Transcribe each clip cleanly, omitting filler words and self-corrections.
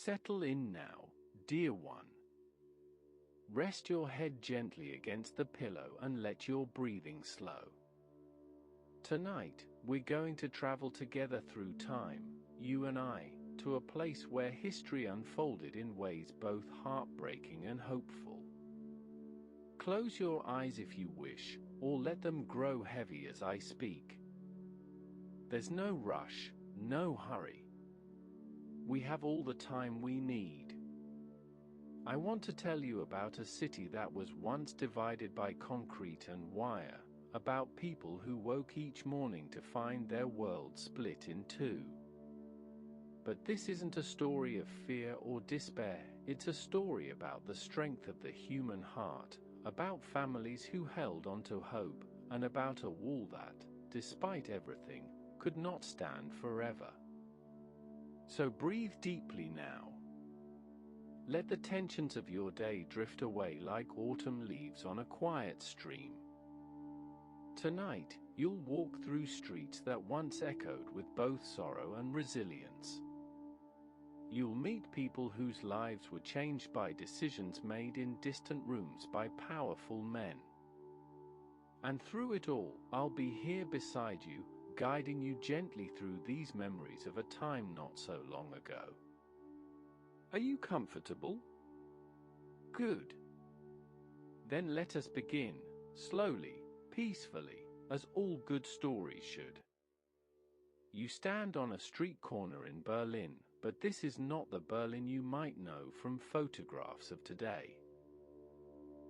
Settle in now, dear one. Rest your head gently against the pillow and let your breathing slow. Tonight, we're going to travel together through time, you and I, to a place where history unfolded in ways both heartbreaking and hopeful. Close your eyes if you wish, or let them grow heavy as I speak. There's no rush, no hurry. We have all the time we need. I want to tell you about a city that was once divided by concrete and wire, about people who woke each morning to find their world split in two. But this isn't a story of fear or despair, it's a story about the strength of the human heart, about families who held onto hope, and about a wall that, despite everything, could not stand forever. So breathe deeply now. Let the tensions of your day drift away like autumn leaves on a quiet stream. Tonight, you'll walk through streets that once echoed with both sorrow and resilience. You'll meet people whose lives were changed by decisions made in distant rooms by powerful men. And through it all, I'll be here beside you, guiding you gently through these memories of a time not so long ago. Are you comfortable? Good. Then let us begin, slowly, peacefully, as all good stories should. You stand on a street corner in Berlin, but this is not the Berlin you might know from photographs of today.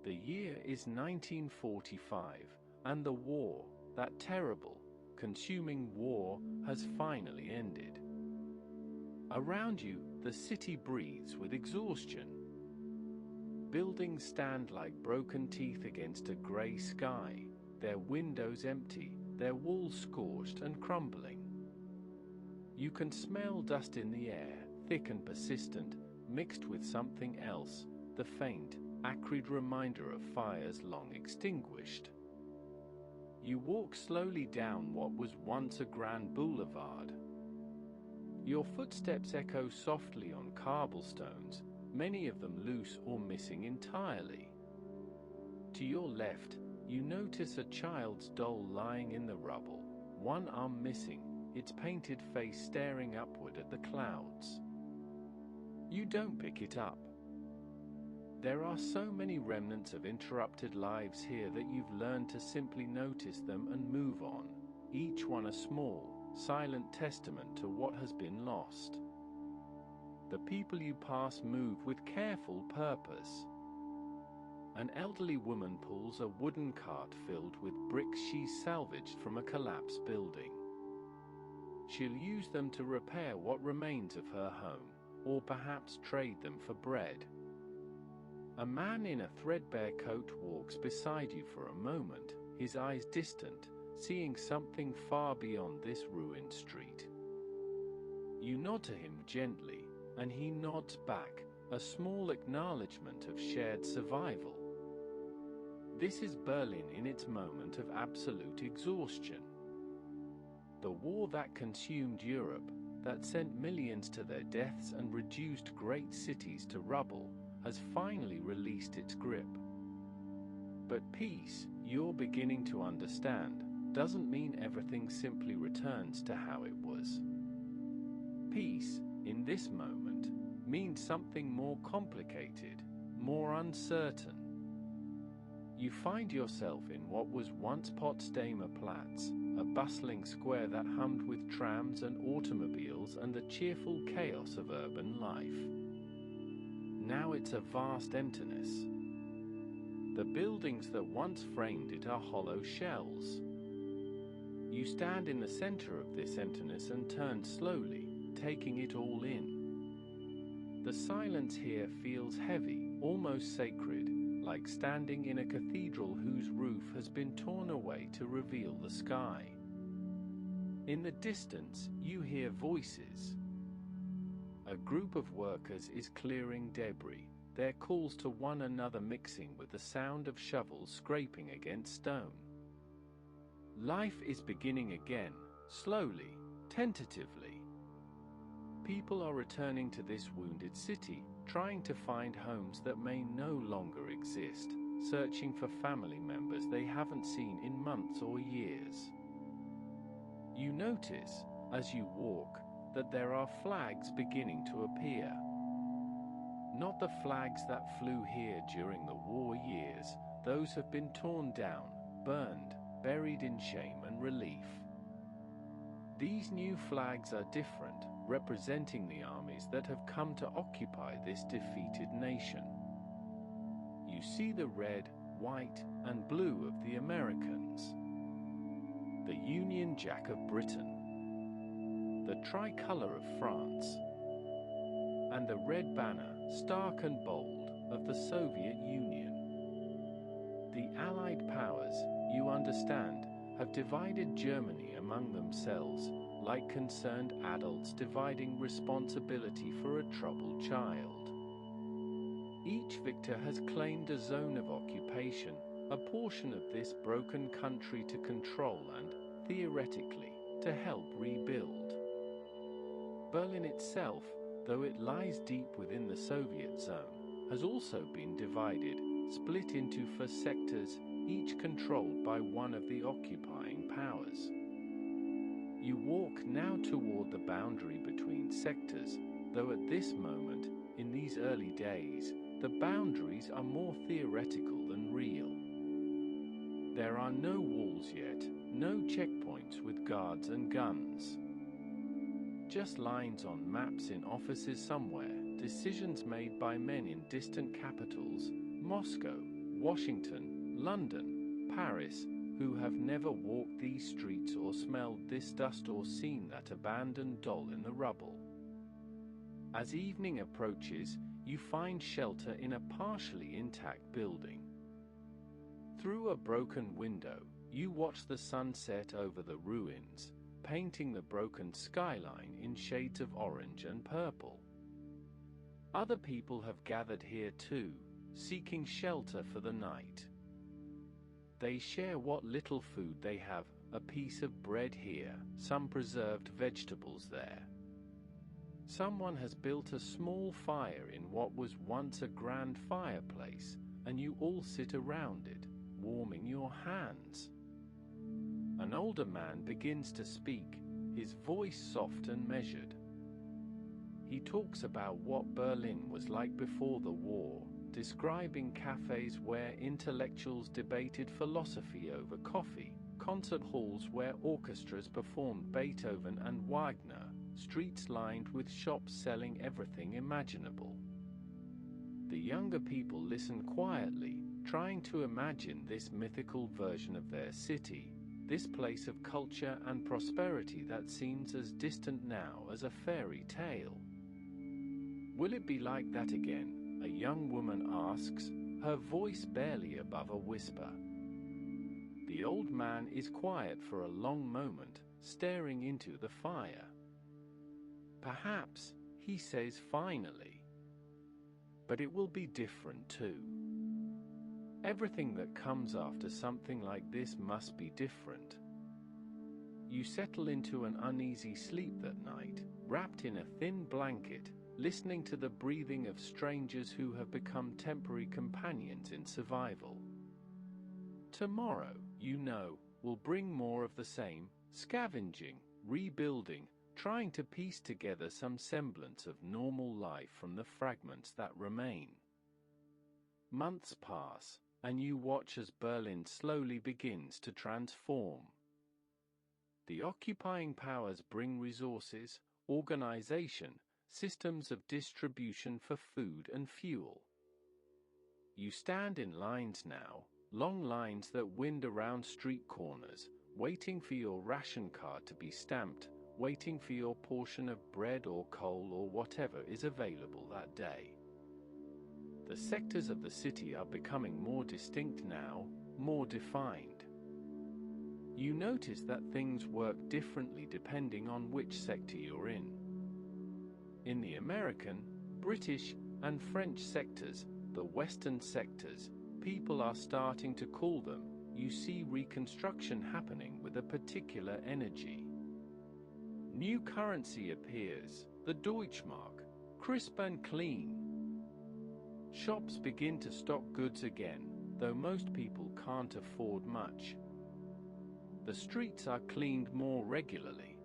The year is 1945, and the war, that terrible, consuming war, has finally ended. Around you, the city breathes with exhaustion. Buildings stand like broken teeth against a grey sky, their windows empty, their walls scorched and crumbling. You can smell dust in the air, thick and persistent, mixed with something else, the faint, acrid reminder of fires long extinguished. You walk slowly down what was once a grand boulevard. Your footsteps echo softly on cobblestones, many of them loose or missing entirely. To your left, you notice a child's doll lying in the rubble, one arm missing, its painted face staring upward at the clouds. You don't pick it up. There are so many remnants of interrupted lives here that you've learned to simply notice them and move on, each one a small, silent testament to what has been lost. The people you pass move with careful purpose. An elderly woman pulls a wooden cart filled with bricks she's salvaged from a collapsed building. She'll use them to repair what remains of her home, or perhaps trade them for bread. A man in a threadbare coat walks beside you for a moment, his eyes distant, seeing something far beyond this ruined street. You nod to him gently, and he nods back, a small acknowledgement of shared survival. This is Berlin in its moment of absolute exhaustion. The war that consumed Europe, that sent millions to their deaths and reduced great cities to rubble, has finally released its grip. But peace, you're beginning to understand, doesn't mean everything simply returns to how it was. Peace, in this moment, means something more complicated, more uncertain. You find yourself in what was once Potsdamer Platz, a bustling square that hummed with trams and automobiles and the cheerful chaos of urban life. Now it's a vast emptiness. The buildings that once framed it are hollow shells. You stand in the center of this emptiness and turn slowly, taking it all in. The silence here feels heavy, almost sacred, like standing in a cathedral whose roof has been torn away to reveal the sky. In the distance, you hear voices. A group of workers is clearing debris, their calls to one another mixing with the sound of shovels scraping against stone. Life is beginning again, slowly, tentatively. People are returning to this wounded city, trying to find homes that may no longer exist, searching for family members they haven't seen in months or years. You notice, as you walk, that there are flags beginning to appear. Not the flags that flew here during the war years, those have been torn down, burned, buried in shame and relief. These new flags are different, representing the armies that have come to occupy this defeated nation. You see the red, white, and blue of the Americans, the Union Jack of Britain, the tricolour of France, and the red banner, stark and bold, of the Soviet Union. The Allied powers, you understand, have divided Germany among themselves, like concerned adults dividing responsibility for a troubled child. Each victor has claimed a zone of occupation, a portion of this broken country to control and, theoretically, to help rebuild. Berlin itself, though it lies deep within the Soviet zone, has also been divided, split into 4 sectors, each controlled by one of the occupying powers. You walk now toward the boundary between sectors, though at this moment, in these early days, the boundaries are more theoretical than real. There are no walls yet, no checkpoints with guards and guns. Just lines on maps in offices somewhere, decisions made by men in distant capitals, Moscow, Washington, London, Paris, who have never walked these streets or smelled this dust or seen that abandoned doll in the rubble. As evening approaches, you find shelter in a partially intact building. Through a broken window, you watch the sun set over the ruins, painting the broken skyline in shades of orange and purple. Other people have gathered here too, seeking shelter for the night. They share what little food they have, a piece of bread here, some preserved vegetables there. Someone has built a small fire in what was once a grand fireplace, and you all sit around it, warming your hands. An older man begins to speak, his voice soft and measured. He talks about what Berlin was like before the war, describing cafes where intellectuals debated philosophy over coffee, concert halls where orchestras performed Beethoven and Wagner, streets lined with shops selling everything imaginable. The younger people listen quietly, trying to imagine this mythical version of their city, this place of culture and prosperity that seems as distant now as a fairy tale. Will it be like that again? A young woman asks, her voice barely above a whisper. The old man is quiet for a long moment, staring into the fire. Perhaps, he says finally. But it will be different too. Everything that comes after something like this must be different. You settle into an uneasy sleep that night, wrapped in a thin blanket, listening to the breathing of strangers who have become temporary companions in survival. Tomorrow, you know, will bring more of the same, scavenging, rebuilding, trying to piece together some semblance of normal life from the fragments that remain. Months pass, and you watch as Berlin slowly begins to transform. The occupying powers bring resources, organization, systems of distribution for food and fuel. You stand in lines now, long lines that wind around street corners, waiting for your ration card to be stamped, waiting for your portion of bread or coal or whatever is available that day. The sectors of the city are becoming more distinct now, more defined. You notice that things work differently depending on which sector you're in. In the American, British, and French sectors, the Western sectors, people are starting to call them, you see reconstruction happening with a particular energy. New currency appears, The Deutschmark, crisp and clean. Shops begin to stock goods again, though most people can't afford much. The streets are cleaned more regularly.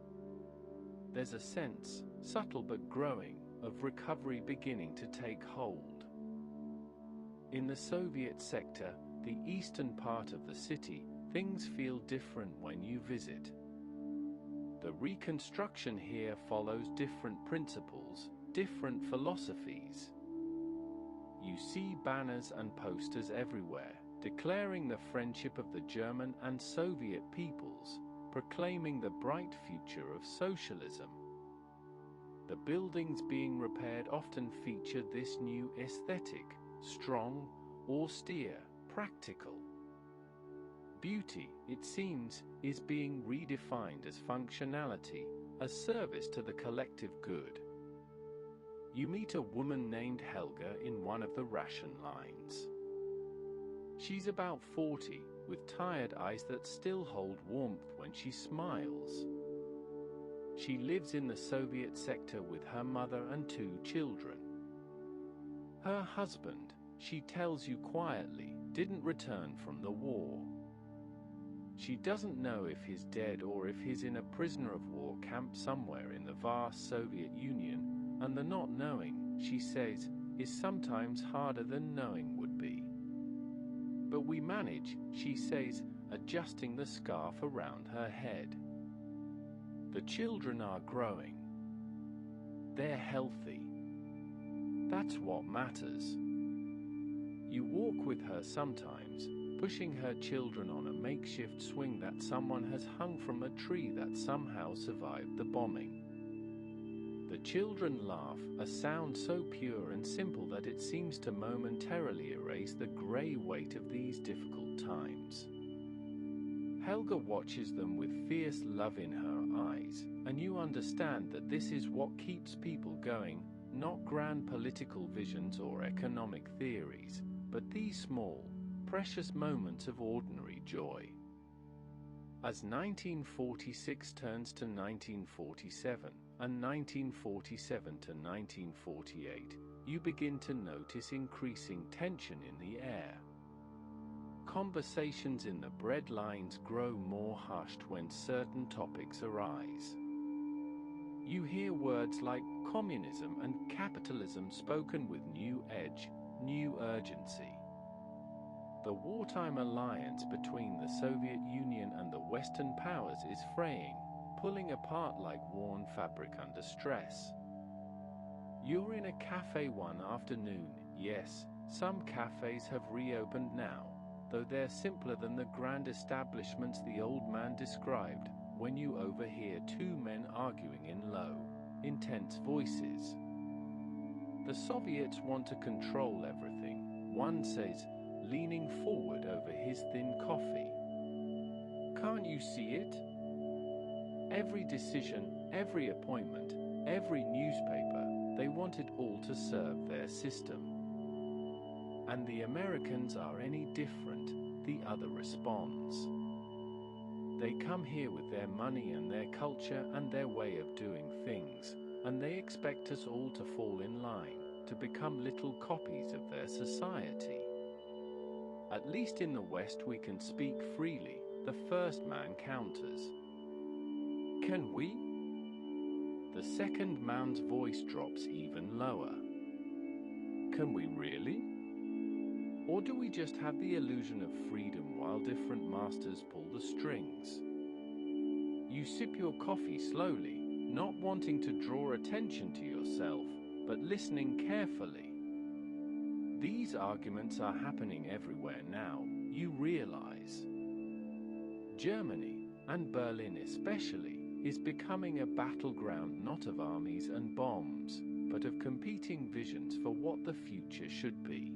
There's a sense, subtle but growing, of recovery beginning to take hold. In the Soviet sector, the eastern part of the city, things feel different when you visit. The reconstruction here follows different principles, different philosophies. You see banners and posters everywhere, declaring the friendship of the German and Soviet peoples, proclaiming the bright future of socialism. The buildings being repaired often feature this new aesthetic, strong, austere, practical. Beauty, it seems, is being redefined as functionality, as service to the collective good. You meet a woman named Helga in one of the ration lines. She's about 40, with tired eyes that still hold warmth when she smiles. She lives in the Soviet sector with her mother and 2 children. Her husband, she tells you quietly, didn't return from the war. She doesn't know if he's dead or if he's in a prisoner of war camp somewhere in the vast Soviet Union, and the not knowing, she says, is sometimes harder than knowing would be. But we manage, she says, adjusting the scarf around her head. The children are growing. They're healthy. That's what matters. You walk with her sometimes, pushing her children on a makeshift swing that someone has hung from a tree that somehow survived the bombing. The children laugh, a sound so pure and simple that it seems to momentarily erase the grey weight of these difficult times. Helga watches them with fierce love in her eyes, and you understand that this is what keeps people going, not grand political visions or economic theories, but these small, precious moments of ordinary joy. As 1946 turns to 1947, and 1947 to 1948, you begin to notice increasing tension in the air. Conversations in the bread lines grow more hushed when certain topics arise. You hear words like communism and capitalism spoken with new edge, new urgency. The wartime alliance between the Soviet Union and the Western powers is fraying, pulling apart like worn fabric under stress. You're in a cafe one afternoon. Yes, some cafes have reopened now, though they're simpler than the grand establishments the old man described, when you overhear 2 men arguing in low, intense voices. The Soviets want to control everything, one says, leaning forward over his thin coffee. Can't you see it? Every decision, every appointment, every newspaper, they want it all to serve their system. And the Americans are any different, the other responds. They come here with their money and their culture and their way of doing things, and they expect us all to fall in line, to become little copies of their society. At least in the West we can speak freely, the first man counters. Can we? The second man's voice drops even lower. Can we really? Or do we just have the illusion of freedom while different masters pull the strings? You sip your coffee slowly, not wanting to draw attention to yourself, but listening carefully. These arguments are happening everywhere now, you realize. Germany, and Berlin especially, is becoming a battleground not of armies and bombs, but of competing visions for what the future should be.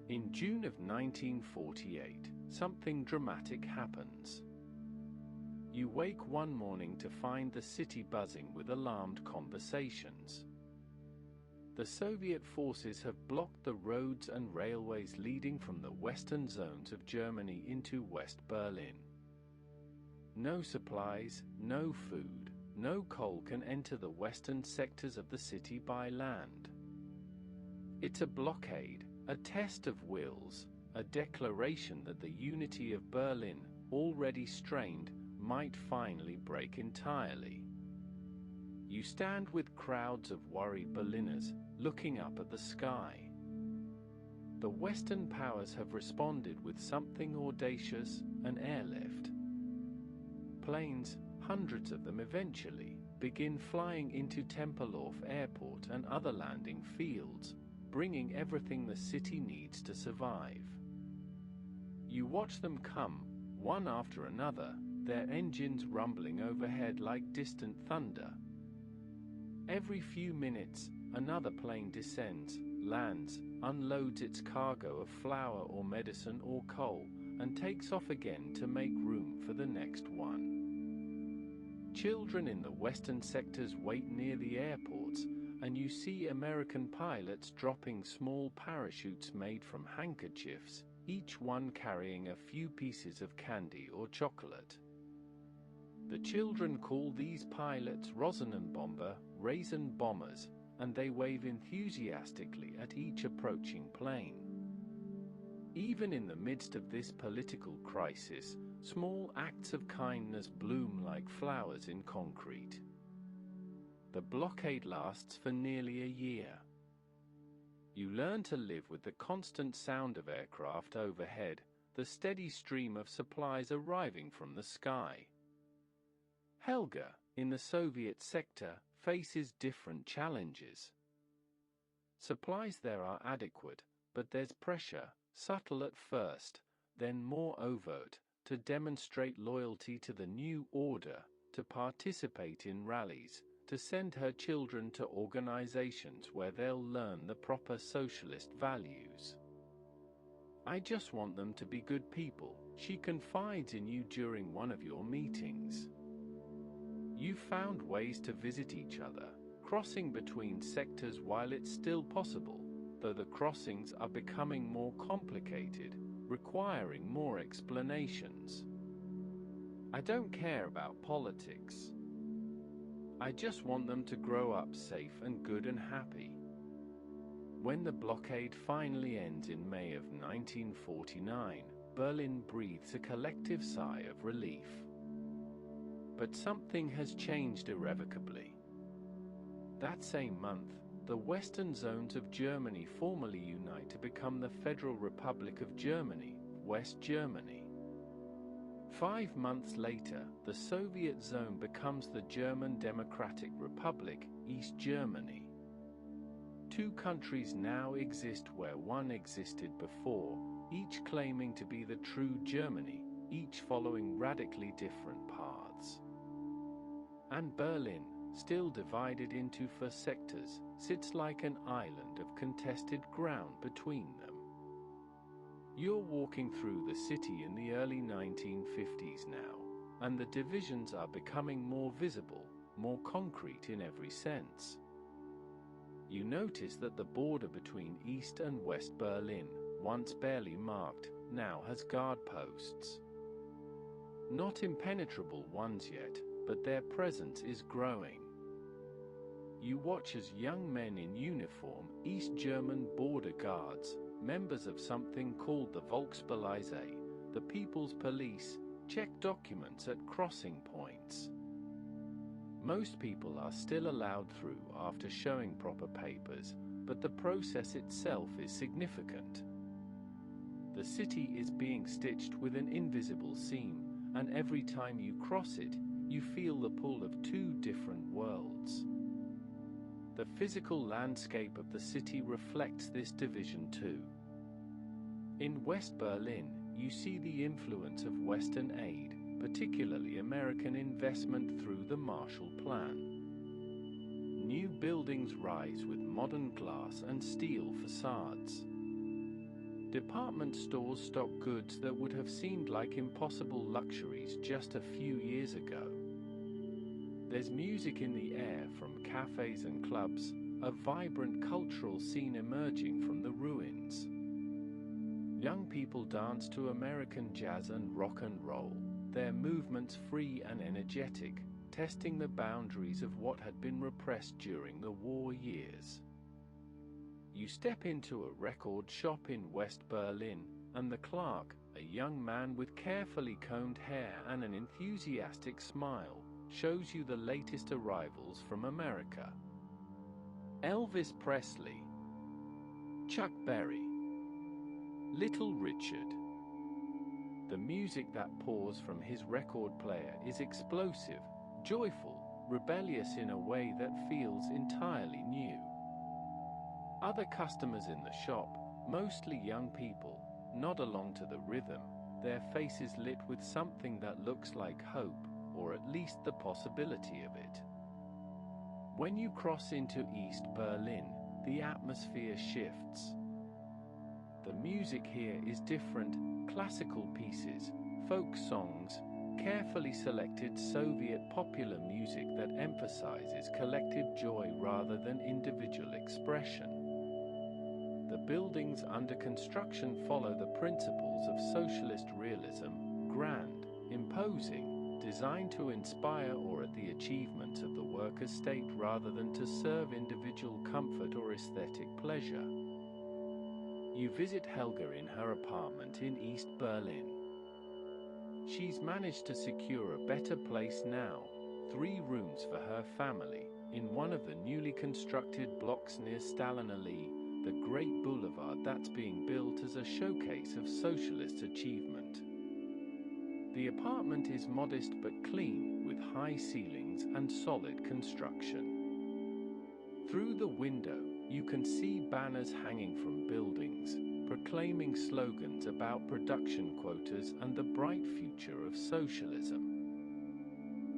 In June of 1948, something dramatic happens. You wake one morning to find the city buzzing with alarmed conversations. The Soviet forces have blocked the roads and railways leading from the western zones of Germany into West Berlin. No supplies, no food, no coal can enter the western sectors of the city by land. It's a blockade, a test of wills, a declaration that the unity of Berlin, already strained, might finally break entirely. You stand with crowds of worried Berliners, looking up at the sky. The Western powers have responded with something audacious, an airlift. Planes, hundreds of them eventually, begin flying into Tempelhof Airport and other landing fields, bringing everything the city needs to survive. You watch them come, one after another, their engines rumbling overhead like distant thunder. Every few minutes, another plane descends, lands, unloads its cargo of flour or medicine or coal, and takes off again to make room for the next one. Children in the western sectors wait near the airports, and you see American pilots dropping small parachutes made from handkerchiefs, each one carrying a few pieces of candy or chocolate. The children call these pilots Rosenbomber, raisin bombers, and they wave enthusiastically at each approaching plane. Even in the midst of this political crisis, small acts of kindness bloom like flowers in concrete. The blockade lasts for nearly a year. You learn to live with the constant sound of aircraft overhead, the steady stream of supplies arriving from the sky. Helga, in the Soviet sector, faces different challenges. Supplies there are adequate, but there's pressure, subtle at first, then more overt, to demonstrate loyalty to the new order, to participate in rallies, to send her children to organizations where they'll learn the proper socialist values. I just want them to be good people, she confides in you during one of your meetings. You've found ways to visit each other, crossing between sectors while it's still possible, though the crossings are becoming more complicated, requiring more explanations. I don't care about politics. I just want them to grow up safe and good and happy. When the blockade finally ends in May of 1949, Berlin breathes a collective sigh of relief. But something has changed irrevocably. That same month, the western zones of Germany formally unite to become the Federal Republic of Germany, West Germany. 5 months later, the Soviet zone becomes the German Democratic Republic, East Germany. 2 countries now exist where one existed before, each claiming to be the true Germany, each following radically different paths. And Berlin, still divided into 4 sectors, sits like an island of contested ground between them. You're walking through the city in the early 1950s now, and the divisions are becoming more visible, more concrete in every sense. You notice that the border between East and West Berlin, once barely marked, now has guard posts. Not impenetrable ones yet, but their presence is growing. You watch as young men in uniform, East German border guards, members of something called the Volkspolizei, the People's Police, check documents at crossing points. Most people are still allowed through after showing proper papers, but the process itself is significant. The city is being stitched with an invisible seam, and every time you cross it, you feel the pull of 2 different worlds. The physical landscape of the city reflects this division too. In West Berlin, you see the influence of Western aid, particularly American investment through the Marshall Plan. New buildings rise with modern glass and steel facades. Department stores stock goods that would have seemed like impossible luxuries just a few years ago. There's music in the air from cafes and clubs, a vibrant cultural scene emerging from the ruins. Young people dance to American jazz and rock and roll, their movements free and energetic, testing the boundaries of what had been repressed during the war years. You step into a record shop in West Berlin, and the clerk, a young man with carefully combed hair and an enthusiastic smile, shows you the latest arrivals from America. Elvis Presley, Chuck Berry, Little Richard. The music that pours from his record player is explosive, joyful, rebellious in a way that feels entirely new. Other customers in the shop, mostly young people, nod along to the rhythm, their faces lit with something that looks like hope, or at least the possibility of it. When you cross into East Berlin, the atmosphere shifts. The music here is different: classical pieces, folk songs, carefully selected Soviet popular music that emphasizes collective joy rather than individual expression. The buildings under construction follow the principles of socialist realism: grand, imposing, designed to inspire or at the achievement of the worker state rather than to serve individual comfort or aesthetic pleasure. You visit Helga in her apartment in East Berlin. She's managed to secure a better place now, 3 rooms for her family, in one of the newly constructed blocks near Stalinallee, the great boulevard that's being built as a showcase of socialist achievement. The apartment is modest but clean, with high ceilings and solid construction. Through the window, you can see banners hanging from buildings, proclaiming slogans about production quotas and the bright future of socialism.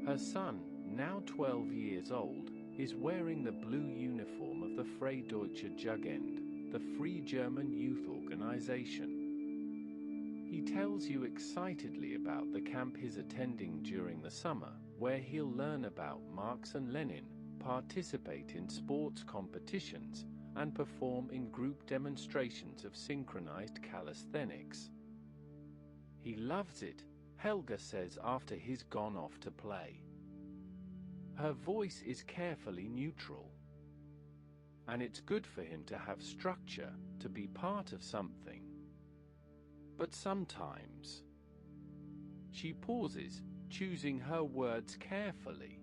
Her son, now 12 years old, is wearing the blue uniform of the Freie Deutsche Jugend, the Free German Youth Organization. He tells you excitedly about the camp he's attending during the summer, where he'll learn about Marx and Lenin, participate in sports competitions, and perform in group demonstrations of synchronized calisthenics. He loves it, Helga says after he's gone off to play. Her voice is carefully neutral. And it's good for him to have structure, to be part of something. But sometimes... She pauses, choosing her words carefully.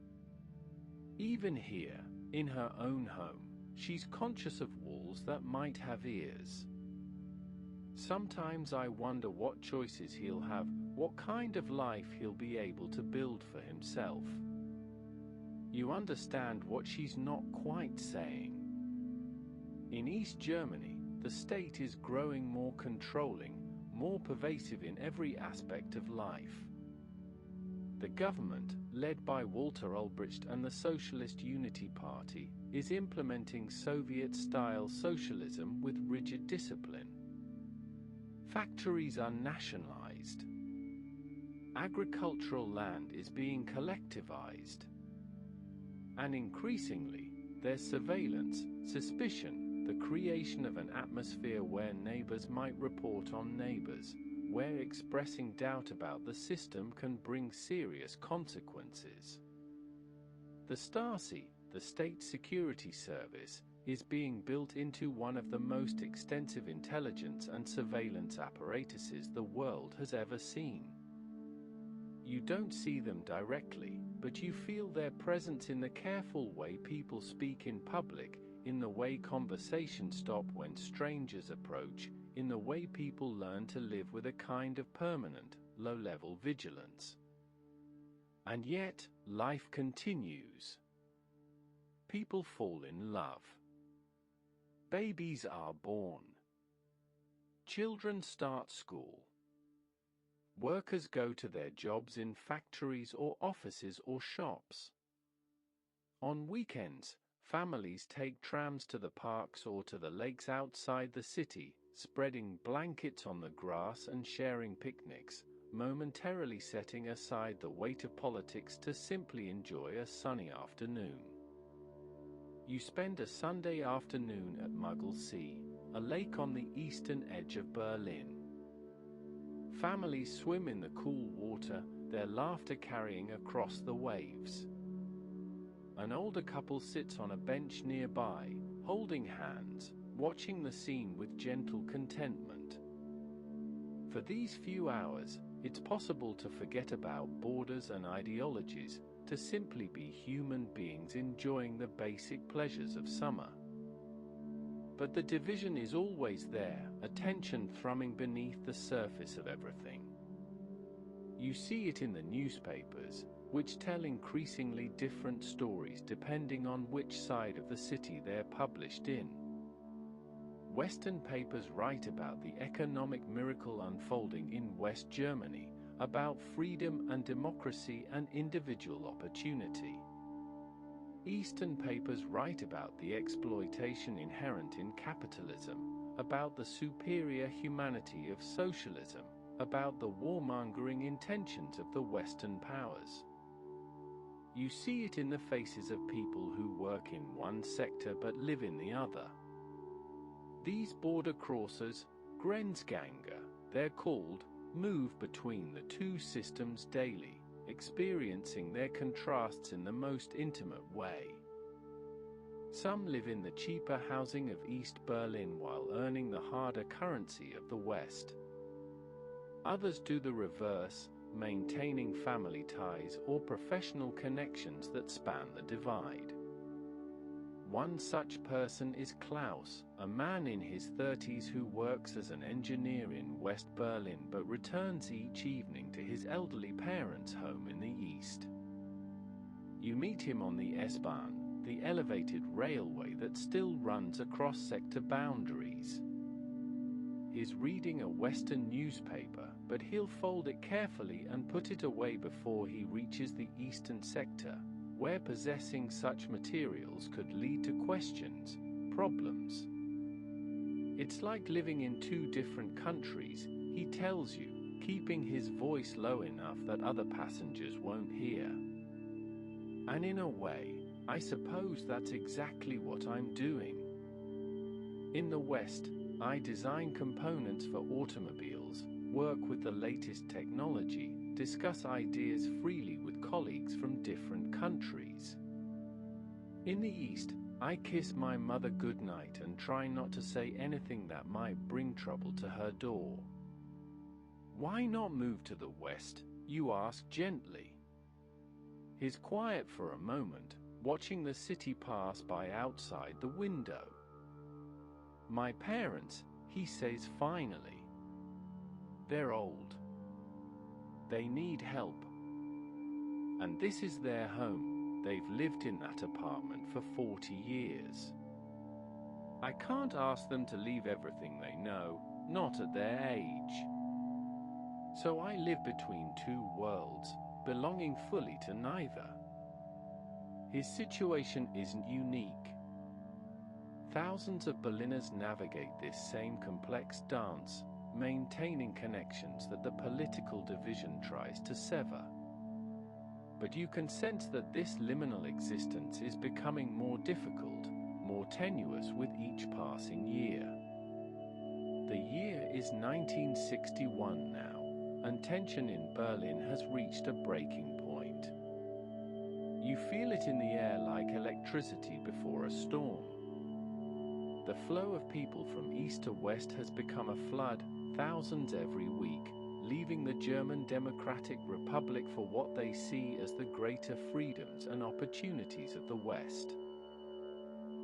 Even here, in her own home, she's conscious of walls that might have ears. Sometimes I wonder what choices he'll have, what kind of life he'll be able to build for himself. You understand what she's not quite saying. In East Germany, the state is growing more controlling, more pervasive in every aspect of life. The government, led by Walter Ulbricht and the Socialist Unity Party, is implementing Soviet-style socialism with rigid discipline. Factories are nationalized. Agricultural land is being collectivized. And increasingly, there's surveillance, suspicion, the creation of an atmosphere where neighbors might report on neighbors, where expressing doubt about the system can bring serious consequences. The Stasi, the State Security Service, is being built into one of the most extensive intelligence and surveillance apparatuses the world has ever seen. You don't see them directly, but you feel their presence in the careful way people speak in public, in the way conversations stop when strangers approach, in the way people learn to live with a kind of permanent, low-level vigilance. And yet, life continues. People fall in love. Babies are born. Children start school. Workers go to their jobs in factories or offices or shops. On weekends, families take trams to the parks or to the lakes outside the city, spreading blankets on the grass and sharing picnics, momentarily setting aside the weight of politics to simply enjoy a sunny afternoon. You spend a Sunday afternoon at Muggelsee, a lake on the eastern edge of Berlin. Families swim in the cool water, their laughter carrying across the waves. An older couple sits on a bench nearby, holding hands, watching the scene with gentle contentment. For these few hours, it's possible to forget about borders and ideologies, to simply be human beings enjoying the basic pleasures of summer. But the division is always there, a tension thrumming beneath the surface of everything. You see it in the newspapers, which tell increasingly different stories depending on which side of the city they're published in. Western papers write about the economic miracle unfolding in West Germany, about freedom and democracy and individual opportunity. Eastern papers write about the exploitation inherent in capitalism, about the superior humanity of socialism, about the warmongering intentions of the Western powers. You see it in the faces of people who work in one sector but live in the other. These border crossers, Grenzgänger, they're called, move between the two systems daily, experiencing their contrasts in the most intimate way. Some live in the cheaper housing of East Berlin while earning the harder currency of the West. Others do the reverse, maintaining family ties or professional connections that span the divide. One such person is Klaus, a man in his 30s who works as an engineer in West Berlin but returns each evening to his elderly parents' home in the east. You meet him on the S-Bahn, the elevated railway that still runs across sector boundaries. He's reading a Western newspaper, but he'll fold it carefully and put it away before he reaches the eastern sector, where possessing such materials could lead to questions, problems. It's like living in two different countries, he tells you, keeping his voice low enough that other passengers won't hear. And in a way, I suppose that's exactly what I'm doing. In the West, I design components for automobiles, work with the latest technology, discuss ideas freely with colleagues from different countries. In the East, I kiss my mother goodnight and try not to say anything that might bring trouble to her door. Why not move to the West, you ask gently. He's quiet for a moment, watching the city pass by outside the window. My parents, he says finally. They're old. They need help. And this is their home. They've lived in that apartment for 40 years. I can't ask them to leave everything they know, not at their age. So I live between two worlds, belonging fully to neither. His situation isn't unique. Thousands of Berliners navigate this same complex dance, maintaining connections that the political division tries to sever. But you can sense that this liminal existence is becoming more difficult, more tenuous with each passing year. The year is 1961 now, and tension in Berlin has reached a breaking point. You feel it in the air like electricity before a storm. The flow of people from east to west has become a flood, thousands every week, leaving the German Democratic Republic for what they see as the greater freedoms and opportunities of the West.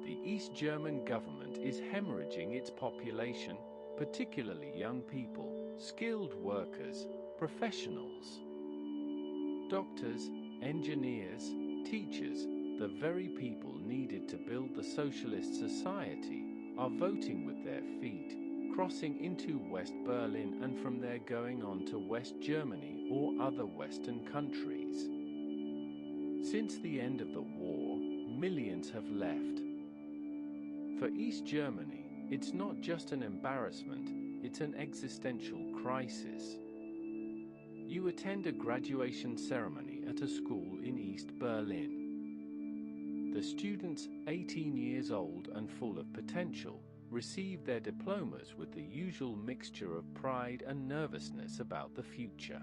The East German government is hemorrhaging its population, particularly young people, skilled workers, professionals. Doctors, engineers, teachers, the very people needed to build the socialist society, are voting with their feet, crossing into West Berlin and from there going on to West Germany or other Western countries. Since the end of the war, millions have left. For East Germany, it's not just an embarrassment, it's an existential crisis. You attend a graduation ceremony at a school in East Berlin. The students, 18 years old and full of potential, receive their diplomas with the usual mixture of pride and nervousness about the future.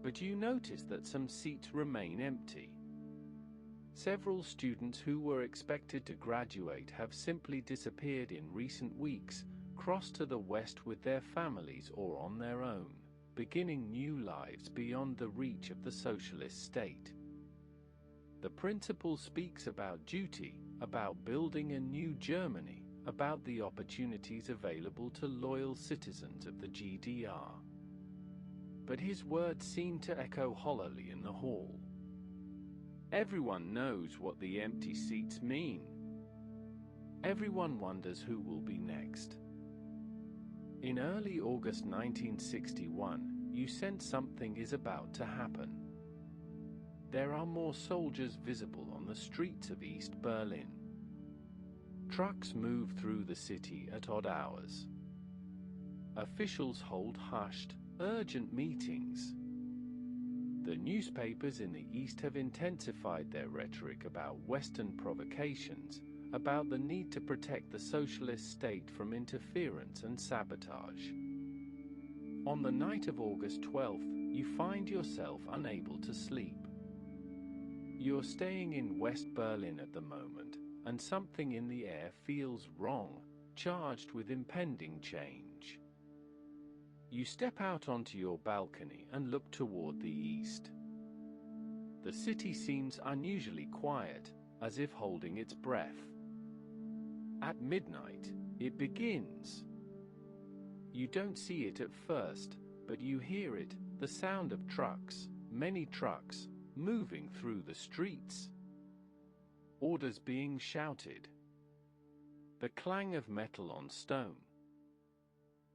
But you notice that some seats remain empty. Several students who were expected to graduate have simply disappeared in recent weeks, crossed to the west with their families or on their own, beginning new lives beyond the reach of the socialist state. The principal speaks about duty, about building a new Germany, about the opportunities available to loyal citizens of the GDR. But his words seem to echo hollowly in the hall. Everyone knows what the empty seats mean. Everyone wonders who will be next. In early August 1961, you sense something is about to happen. There are more soldiers visible on the streets of East Berlin. Trucks move through the city at odd hours. Officials hold hushed, urgent meetings. The newspapers in the East have intensified their rhetoric about Western provocations, about the need to protect the socialist state from interference and sabotage. On the night of August 12th, you find yourself unable to sleep. You're staying in West Berlin at the moment, and something in the air feels wrong, charged with impending change. You step out onto your balcony and look toward the east. The city seems unusually quiet, as if holding its breath. At midnight, it begins. You don't see it at first, but you hear it, the sound of trucks, many trucks, moving through the streets. Orders being shouted. The clang of metal on stone.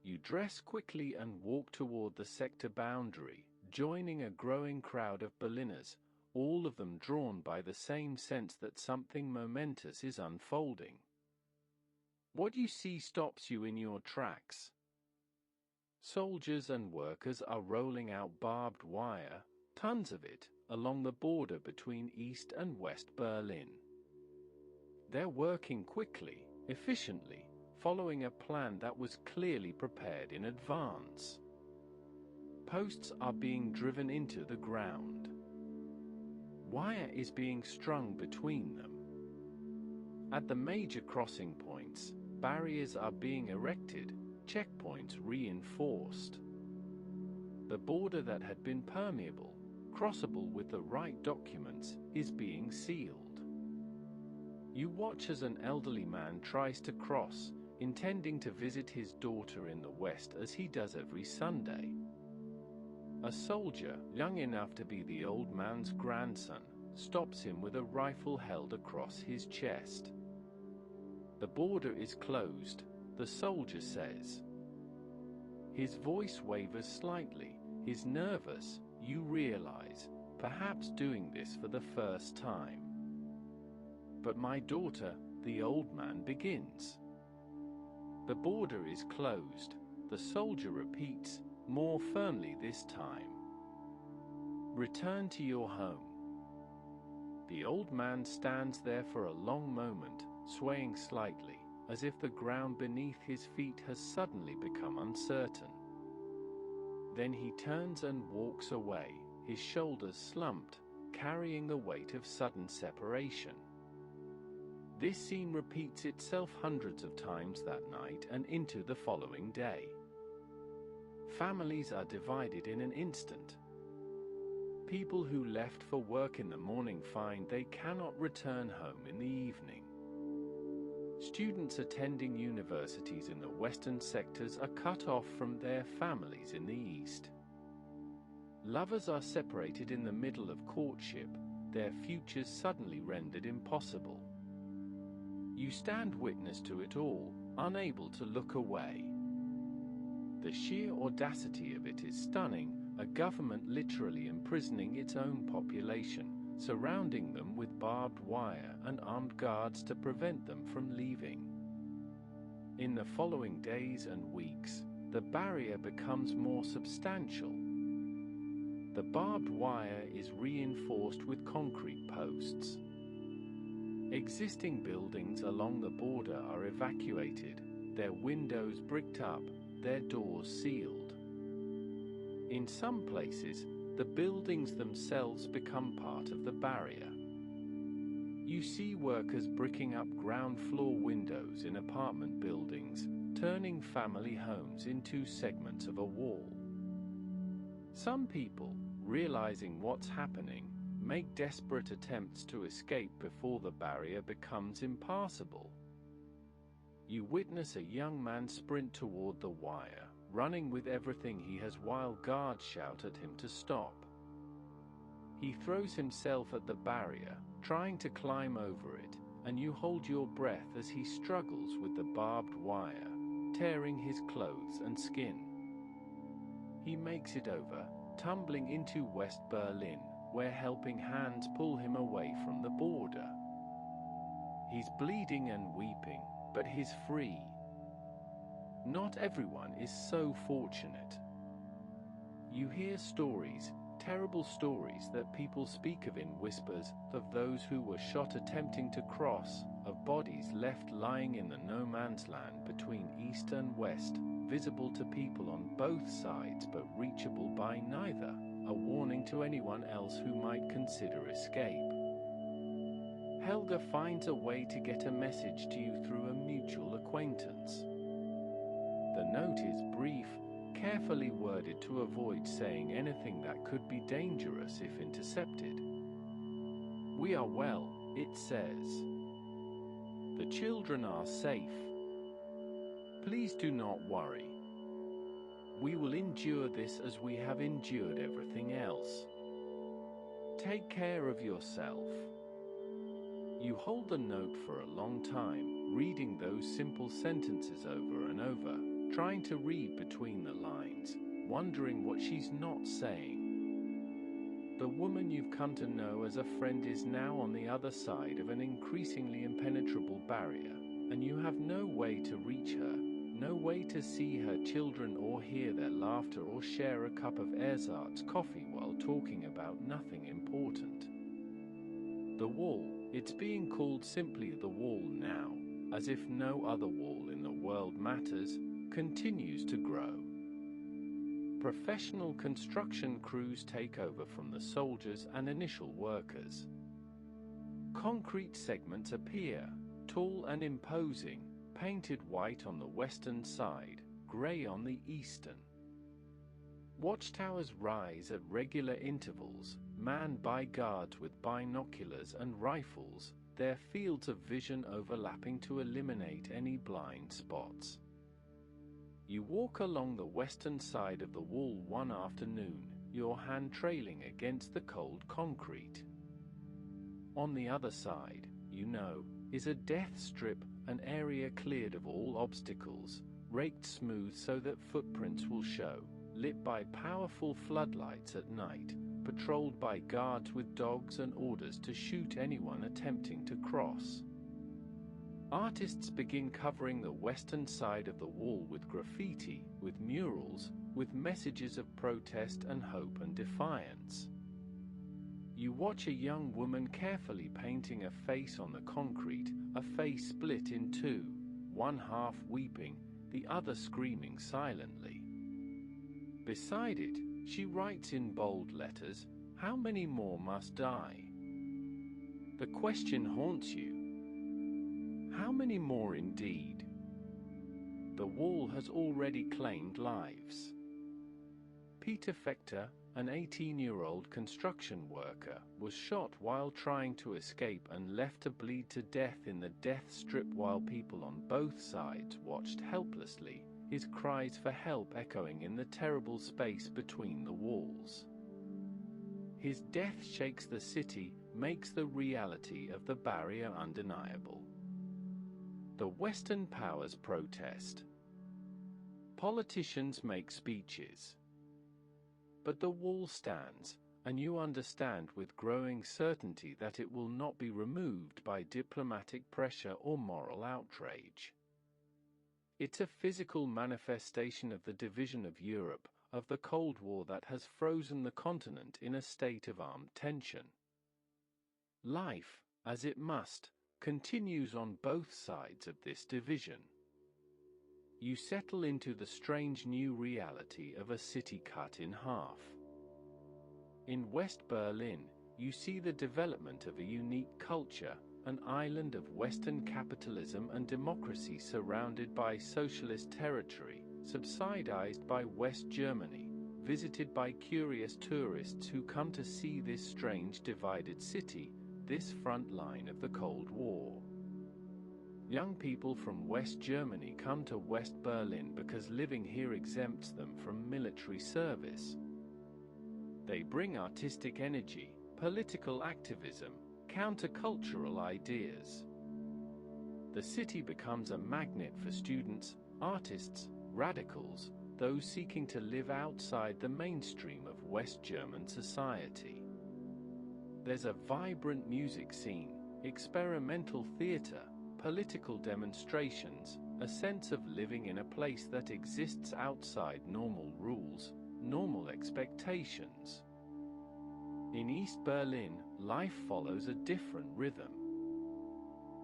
You dress quickly and walk toward the sector boundary, joining a growing crowd of Berliners, all of them drawn by the same sense that something momentous is unfolding. What you see stops you in your tracks. Soldiers and workers are rolling out barbed wire, tons of it, along the border between East and West Berlin. They're working quickly, efficiently, following a plan that was clearly prepared in advance. Posts are being driven into the ground. Wire is being strung between them. At the major crossing points, barriers are being erected, checkpoints reinforced. The border that had been permeable, crossable with the right documents, is being sealed. You watch as an elderly man tries to cross, intending to visit his daughter in the West as he does every Sunday. A soldier, young enough to be the old man's grandson, stops him with a rifle held across his chest. The border is closed, the soldier says. His voice wavers slightly, he's nervous, you realize, perhaps doing this for the first time. But my daughter, the old man begins. The border is closed, the soldier repeats, more firmly this time. Return to your home. The old man stands there for a long moment, swaying slightly, as if the ground beneath his feet has suddenly become uncertain. Then he turns and walks away, his shoulders slumped, carrying the weight of sudden separation. This scene repeats itself hundreds of times that night and into the following day. Families are divided in an instant. People who left for work in the morning find they cannot return home in the evening. Students attending universities in the western sectors are cut off from their families in the east. Lovers are separated in the middle of courtship, their futures suddenly rendered impossible. You stand witness to it all, unable to look away. The sheer audacity of it is stunning, a government literally imprisoning its own population, surrounding them with barbed wire and armed guards to prevent them from leaving. In the following days and weeks, the barrier becomes more substantial. The barbed wire is reinforced with concrete posts. Existing buildings along the border are evacuated, their windows bricked up, their doors sealed. In some places, the buildings themselves become part of the barrier. You see workers bricking up ground floor windows in apartment buildings, turning family homes into segments of a wall. Some people, realizing what's happening, make desperate attempts to escape before the barrier becomes impassable. You witness a young man sprint toward the wire, running with everything he has while guards shout at him to stop. He throws himself at the barrier, trying to climb over it, and you hold your breath as he struggles with the barbed wire, tearing his clothes and skin. He makes it over, tumbling into West Berlin, where helping hands pull him away from the border. He's bleeding and weeping, but he's free. Not everyone is so fortunate. You hear stories, terrible stories that people speak of in whispers, of those who were shot attempting to cross, of bodies left lying in the no man's land between east and west, visible to people on both sides but reachable by neither, a warning to anyone else who might consider escape. Helga finds a way to get a message to you through a mutual acquaintance. The note is brief, carefully worded to avoid saying anything that could be dangerous if intercepted. "We are well," it says. "The children are safe. Please do not worry. We will endure this as we have endured everything else. Take care of yourself." You hold the note for a long time, reading those simple sentences over and over, trying to read between the lines, wondering what she's not saying. The woman you've come to know as a friend is now on the other side of an increasingly impenetrable barrier, and you have no way to reach her, no way to see her children or hear their laughter or share a cup of ersatz coffee while talking about nothing important. The wall, it's being called simply the wall now, as if no other wall in the world matters, continues to grow. Professional construction crews take over from the soldiers and initial workers. Concrete segments appear, tall and imposing, painted white on the western side, grey on the eastern. Watchtowers rise at regular intervals, manned by guards with binoculars and rifles, their fields of vision overlapping to eliminate any blind spots. You walk along the western side of the wall one afternoon, your hand trailing against the cold concrete. On the other side, you know, is a death strip, an area cleared of all obstacles, raked smooth so that footprints will show, lit by powerful floodlights at night, patrolled by guards with dogs and orders to shoot anyone attempting to cross. Artists begin covering the western side of the wall with graffiti, with murals, with messages of protest and hope and defiance. You watch a young woman carefully painting a face on the concrete, a face split in two, one half weeping, the other screaming silently. Beside it, she writes in bold letters, "How many more must die?" The question haunts you. How many more indeed? The wall has already claimed lives. Peter Fechter, an 18-year-old construction worker, was shot while trying to escape and left to bleed to death in the death strip while people on both sides watched helplessly, his cries for help echoing in the terrible space between the walls. His death shakes the city, makes the reality of the barrier undeniable. The Western powers protest. Politicians make speeches. But the wall stands, and you understand with growing certainty that it will not be removed by diplomatic pressure or moral outrage. It's a physical manifestation of the division of Europe, of the Cold War that has frozen the continent in a state of armed tension. Life, as it must, continues on both sides of this division. You settle into the strange new reality of a city cut in half. In West Berlin, you see the development of a unique culture, an island of Western capitalism and democracy surrounded by socialist territory, subsidized by West Germany, visited by curious tourists who come to see this strange divided city, this front line of the Cold War. Young people from West Germany come to West Berlin because living here exempts them from military service. They bring artistic energy, political activism, countercultural ideas. The city becomes a magnet for students, artists, radicals, those seeking to live outside the mainstream of West German society. There's a vibrant music scene, experimental theater, political demonstrations, a sense of living in a place that exists outside normal rules, normal expectations. In East Berlin, life follows a different rhythm.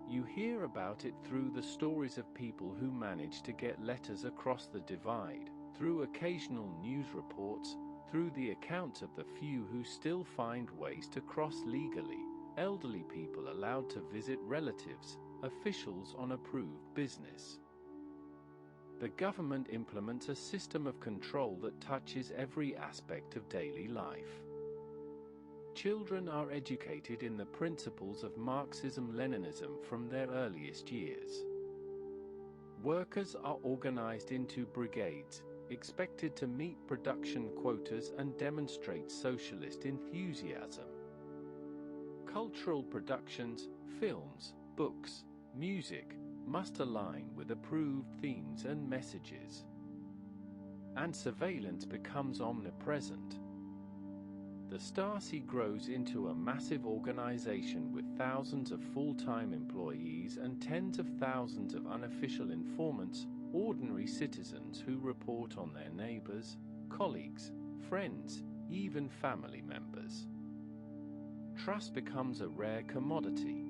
You hear about it through the stories of people who manage to get letters across the divide, through occasional news reports, through the accounts of the few who still find ways to cross legally, elderly people allowed to visit relatives, officials on approved business. The government implements a system of control that touches every aspect of daily life. Children are educated in the principles of Marxism-Leninism from their earliest years. Workers are organized into brigades, expected to meet production quotas and demonstrate socialist enthusiasm. Cultural productions, films, books, music, must align with approved themes and messages. And surveillance becomes omnipresent. The Stasi grows into a massive organization with thousands of full-time employees and tens of thousands of unofficial informants, ordinary citizens who report on their neighbors, colleagues, friends, even family members. Trust becomes a rare commodity.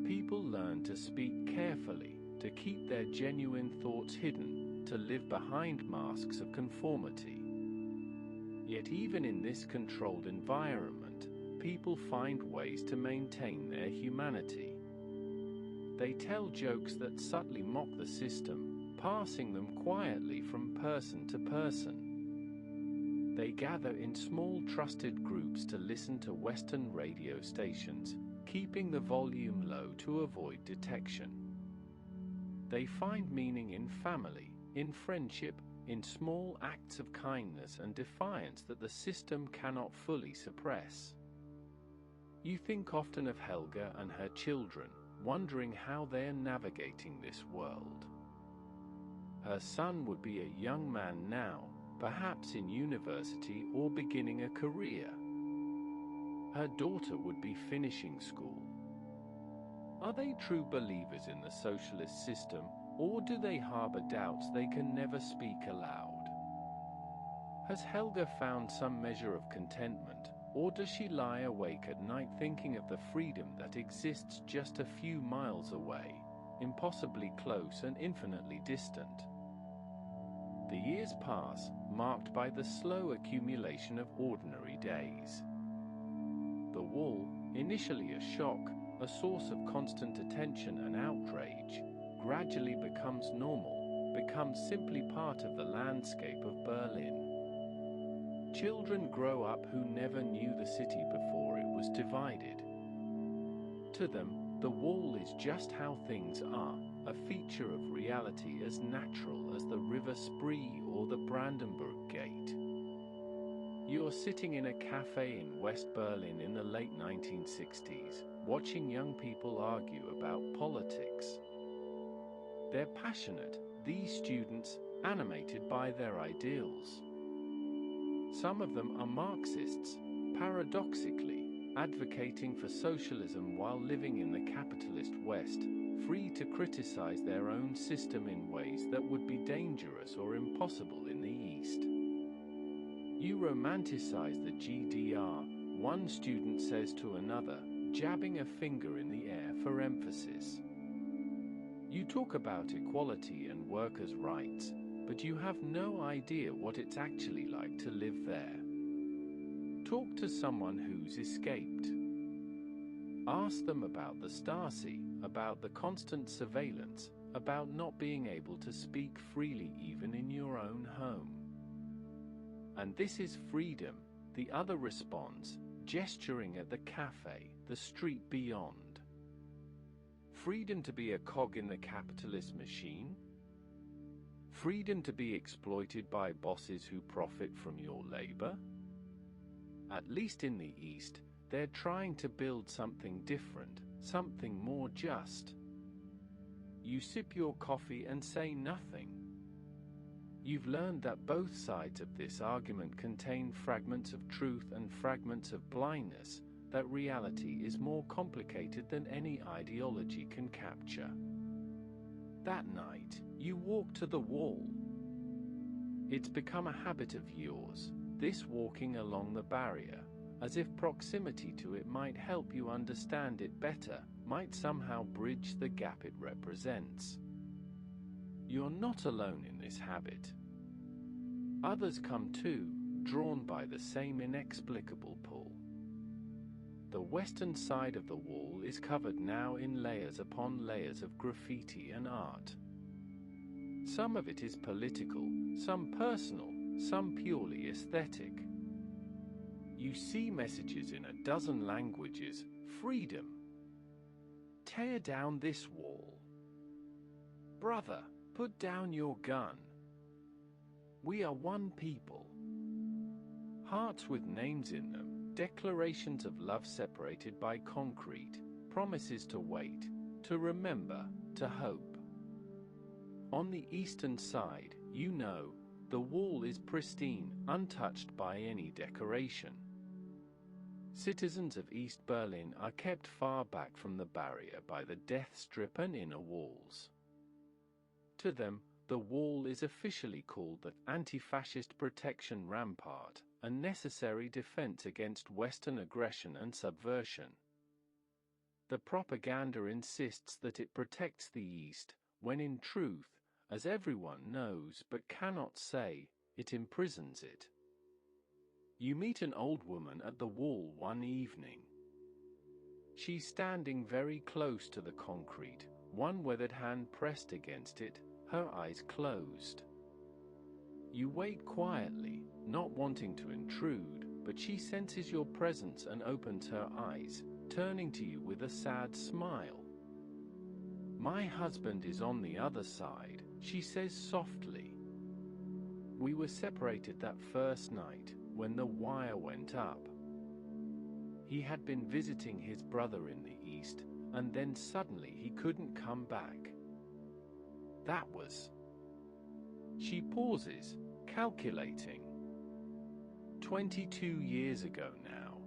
People learn to speak carefully, to keep their genuine thoughts hidden, to live behind masks of conformity. Yet even in this controlled environment, people find ways to maintain their humanity. They tell jokes that subtly mock the system, passing them quietly from person to person. They gather in small trusted groups to listen to Western radio stations, keeping the volume low to avoid detection. They find meaning in family, in friendship, in small acts of kindness and defiance that the system cannot fully suppress. You think often of Helga and her children, wondering how they are navigating this world. Her son would be a young man now, perhaps in university or beginning a career. Her daughter would be finishing school. Are they true believers in the socialist system, or do they harbor doubts they can never speak aloud? Has Helga found some measure of contentment, or does she lie awake at night thinking of the freedom that exists just a few miles away, impossibly close and infinitely distant? The years pass, marked by the slow accumulation of ordinary days. The wall, initially a shock, a source of constant attention and outrage, gradually becomes normal, becomes simply part of the landscape of Berlin. Children grow up who never knew the city before it was divided. To them, the wall is just how things are, a feature of reality as natural as the River Spree or the Brandenburg Gate. You're sitting in a cafe in West Berlin in the late 1960s, watching young people argue about politics. They're passionate, these students, animated by their ideals. Some of them are Marxists, paradoxically, advocating for socialism while living in the capitalist West, free to criticize their own system in ways that would be dangerous or impossible in the East. You romanticize the GDR, one student says to another, jabbing a finger in the air for emphasis. You talk about equality and workers' rights, but you have no idea what it's actually like to live there. Talk to someone who's escaped. Ask them about the Stasi, about the constant surveillance, about not being able to speak freely even in your own home. And this is freedom, the other responds, gesturing at the cafe, the street beyond. Freedom to be a cog in the capitalist machine? Freedom to be exploited by bosses who profit from your labor? At least in the East, they're trying to build something different, something more just. You sip your coffee and say nothing. You've learned that both sides of this argument contain fragments of truth and fragments of blindness, that reality is more complicated than any ideology can capture. That night, you walk to the wall. It's become a habit of yours, this walking along the barrier, as if proximity to it might help you understand it better, might somehow bridge the gap it represents. You're not alone in this habit. Others come too, drawn by the same inexplicable pull. The western side of the wall is covered now in layers upon layers of graffiti and art. Some of it is political, some personal, some purely aesthetic. You see messages in a dozen languages. Freedom. Tear down this wall. Brother, put down your gun. We are one people. Hearts with names in them, declarations of love separated by concrete, promises to wait, to remember, to hope. On the eastern side, you know, the wall is pristine, untouched by any decoration. Citizens of East Berlin are kept far back from the barrier by the death strip and inner walls. To them, the wall is officially called the anti-fascist protection rampart, a necessary defense against Western aggression and subversion. The propaganda insists that it protects the East, when in truth, as everyone knows but cannot say, it imprisons it. You meet an old woman at the wall one evening. She's standing very close to the concrete, one weathered hand pressed against it, her eyes closed. You wait quietly, not wanting to intrude, but she senses your presence and opens her eyes, turning to you with a sad smile. "My husband is on the other side," she says softly. "We were separated that first night, when the wire went up. He had been visiting his brother in the East, and then suddenly he couldn't come back. That was..." She pauses, calculating. 22 years ago now.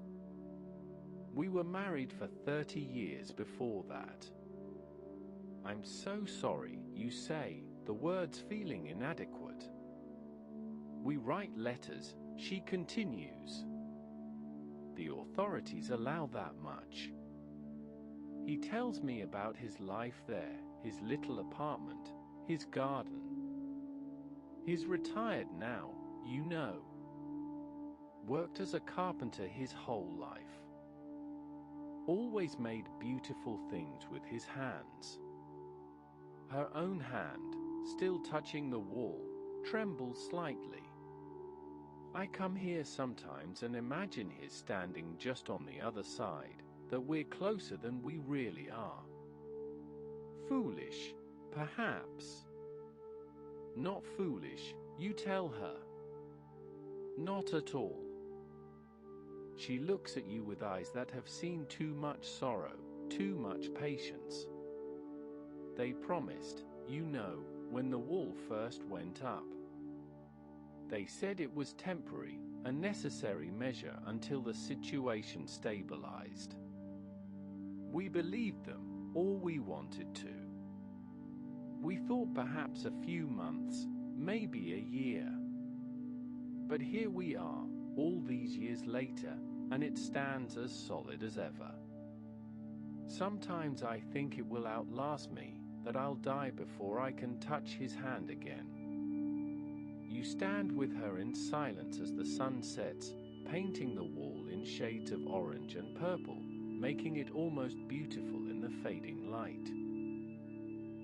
We were married for 30 years before that. "I'm so sorry," you say, the words feeling inadequate. "We write letters," she continues. "The authorities allow that much." He tells me about his life there, his little apartment, his garden. He's retired now, you know. Worked as a carpenter his whole life. Always made beautiful things with his hands. Her own hand, still touching the wall, trembles slightly. I come here sometimes and imagine his standing just on the other side, that we're closer than we really are. Foolish, perhaps. Not foolish, you tell her. Not at all. She looks at you with eyes that have seen too much sorrow, too much patience. They promised, you know, when the wall first went up. They said it was temporary, a necessary measure until the situation stabilized. We believed them, or we wanted to. We thought perhaps a few months, maybe a year. But here we are, all these years later, and it stands as solid as ever. Sometimes I think it will outlast me, that I'll die before I can touch his hand again. You stand with her in silence as the sun sets, painting the wall in shades of orange and purple, making it almost beautiful in the fading light.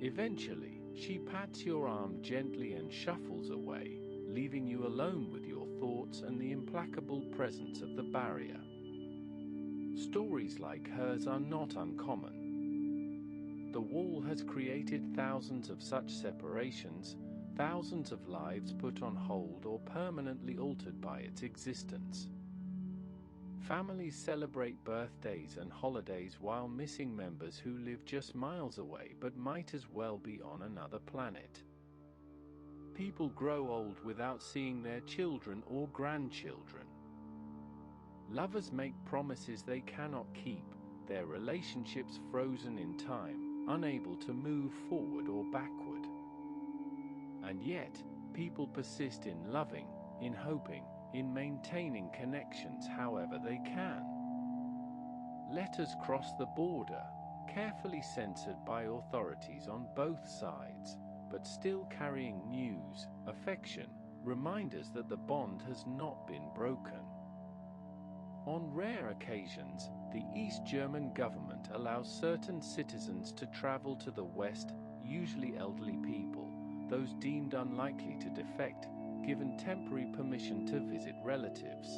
Eventually, she pats your arm gently and shuffles away, leaving you alone with your thoughts and the implacable presence of the barrier. Stories like hers are not uncommon. The wall has created thousands of such separations, thousands of lives put on hold or permanently altered by its existence. Families celebrate birthdays and holidays while missing members who live just miles away but might as well be on another planet. People grow old without seeing their children or grandchildren. Lovers make promises they cannot keep, their relationships frozen in time, unable to move forward or backward. And yet, people persist in loving, in hoping, in maintaining connections however they can. Letters cross the border, carefully censored by authorities on both sides, but still carrying news, affection, reminders that the bond has not been broken. On rare occasions, the East German government allows certain citizens to travel to the West, usually elderly people, those deemed unlikely to defect, given temporary permission to visit relatives.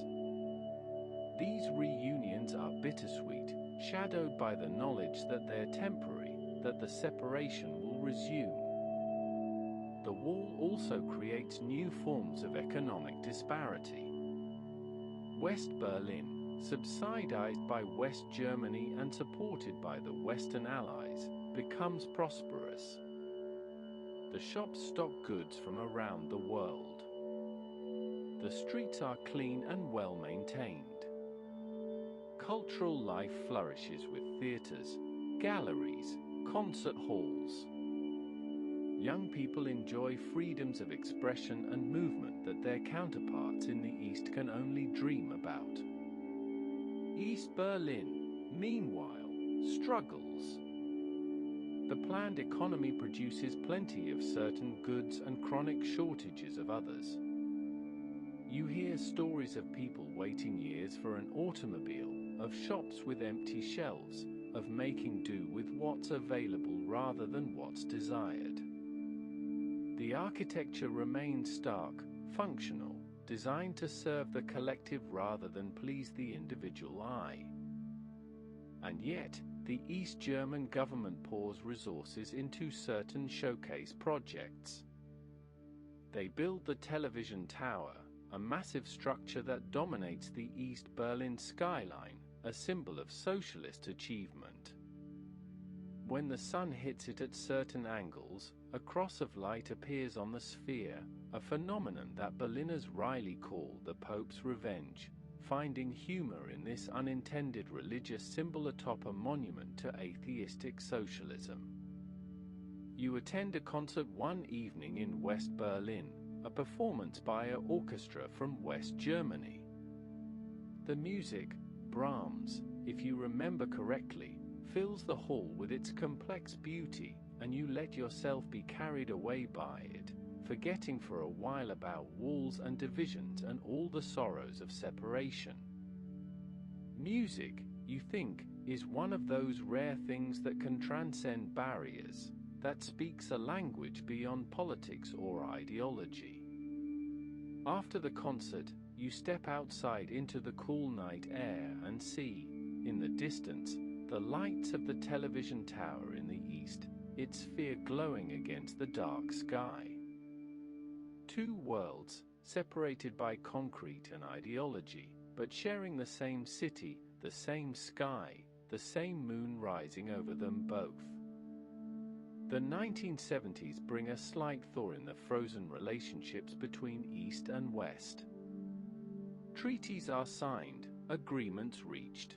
These reunions are bittersweet, shadowed by the knowledge that they're temporary, that the separation will resume. The wall also creates new forms of economic disparity. West Berlin, subsidized by West Germany and supported by the Western Allies, becomes prosperous. The shops stock goods from around the world. The streets are clean and well maintained. Cultural life flourishes with theaters, galleries, concert halls. Young people enjoy freedoms of expression and movement that their counterparts in the East can only dream about. East Berlin, meanwhile, struggles. The planned economy produces plenty of certain goods and chronic shortages of others. You hear stories of people waiting years for an automobile, of shops with empty shelves, of making do with what's available rather than what's desired. The architecture remains stark, functional, designed to serve the collective rather than please the individual eye. And yet, the East German government pours resources into certain showcase projects. They build the television tower, a massive structure that dominates the East Berlin skyline, a symbol of socialist achievement. When the sun hits it at certain angles, a cross of light appears on the sphere, a phenomenon that Berliners wryly call the Pope's revenge, finding humor in this unintended religious symbol atop a monument to atheistic socialism. You attend a concert one evening in West Berlin, a performance by an orchestra from West Germany. The music, Brahms, if you remember correctly, fills the hall with its complex beauty, and you let yourself be carried away by it, forgetting for a while about walls and divisions and all the sorrows of separation. Music, you think, is one of those rare things that can transcend barriers, that speaks a language beyond politics or ideology. After the concert, you step outside into the cool night air and see, in the distance, the lights of the television tower in the east, its sphere glowing against the dark sky. Two worlds, separated by concrete and ideology, but sharing the same city, the same sky, the same moon rising over them both. The 1970s bring a slight thaw in the frozen relationships between East and West. Treaties are signed, agreements reached.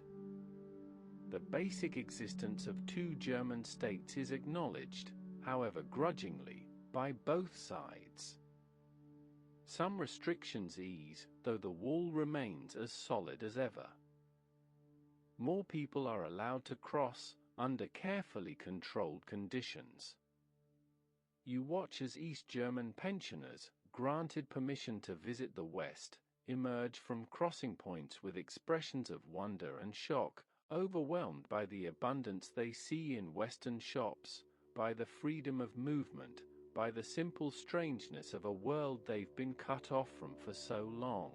The basic existence of two German states is acknowledged, however grudgingly, by both sides. Some restrictions ease, though the wall remains as solid as ever. More people are allowed to cross, under carefully controlled conditions. You watch as East German pensioners, granted permission to visit the West, emerge from crossing points with expressions of wonder and shock, overwhelmed by the abundance they see in Western shops, by the freedom of movement, by the simple strangeness of a world they've been cut off from for so long.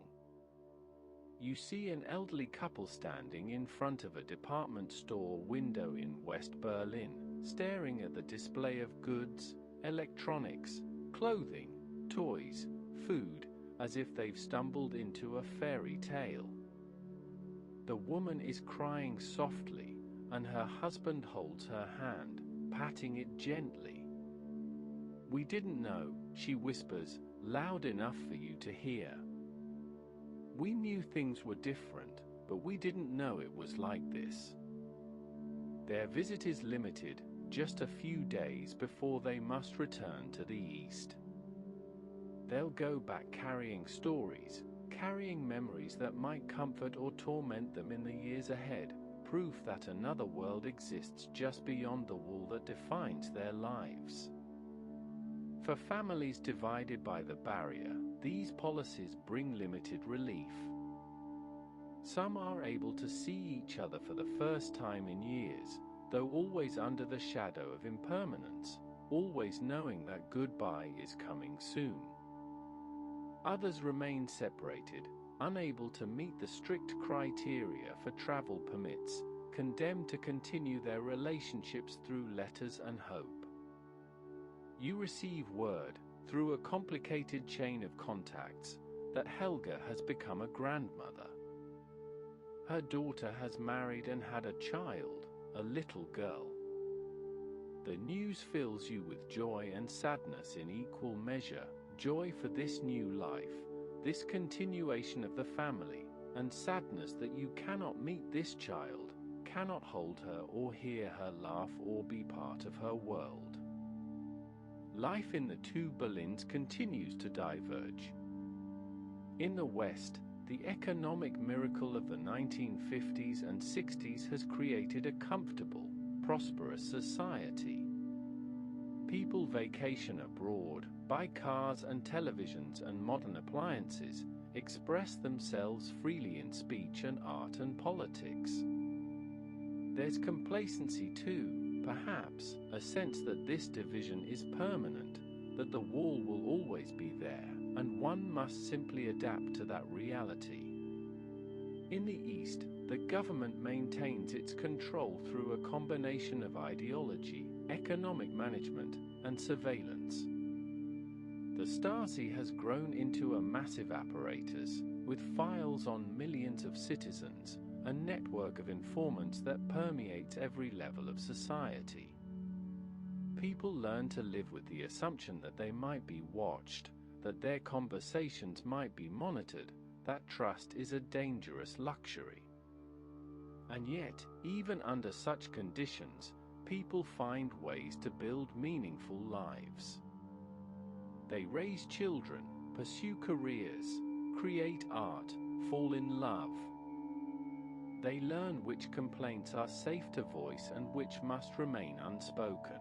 You see an elderly couple standing in front of a department store window in West Berlin, staring at the display of goods, electronics, clothing, toys, food, as if they've stumbled into a fairy tale. The woman is crying softly, and her husband holds her hand, patting it gently. "We didn't know," she whispers, loud enough for you to hear. "We knew things were different, but we didn't know it was like this." Their visit is limited, just a few days before they must return to the East. They'll go back carrying stories, carrying memories that might comfort or torment them in the years ahead, proof that another world exists just beyond the wall that defines their lives. For families divided by the barrier, these policies bring limited relief. Some are able to see each other for the first time in years, though always under the shadow of impermanence, always knowing that goodbye is coming soon. Others remain separated, unable to meet the strict criteria for travel permits, condemned to continue their relationships through letters and hope. You receive word, through a complicated chain of contacts, that Helga has become a grandmother. Her daughter has married and had a child, a little girl. The news fills you with joy and sadness in equal measure, joy for this new life, this continuation of the family, and sadness that you cannot meet this child, cannot hold her or hear her laugh or be part of her world. Life in the two Berlins continues to diverge. In the West, the economic miracle of the 1950s and 60s has created a comfortable, prosperous society. People vacation abroad, buy cars and televisions and modern appliances, express themselves freely in speech and art and politics. There's complacency too, perhaps, a sense that this division is permanent, that the wall will always be there, and one must simply adapt to that reality. In the East, the government maintains its control through a combination of ideology, economic management, and surveillance. The Stasi has grown into a massive apparatus, with files on millions of citizens, a network of informants that permeates every level of society. People learn to live with the assumption that they might be watched, that their conversations might be monitored. That trust is a dangerous luxury. And yet, even under such conditions, people find ways to build meaningful lives. They raise children, pursue careers, create art, fall in love. They learn which complaints are safe to voice and which must remain unspoken.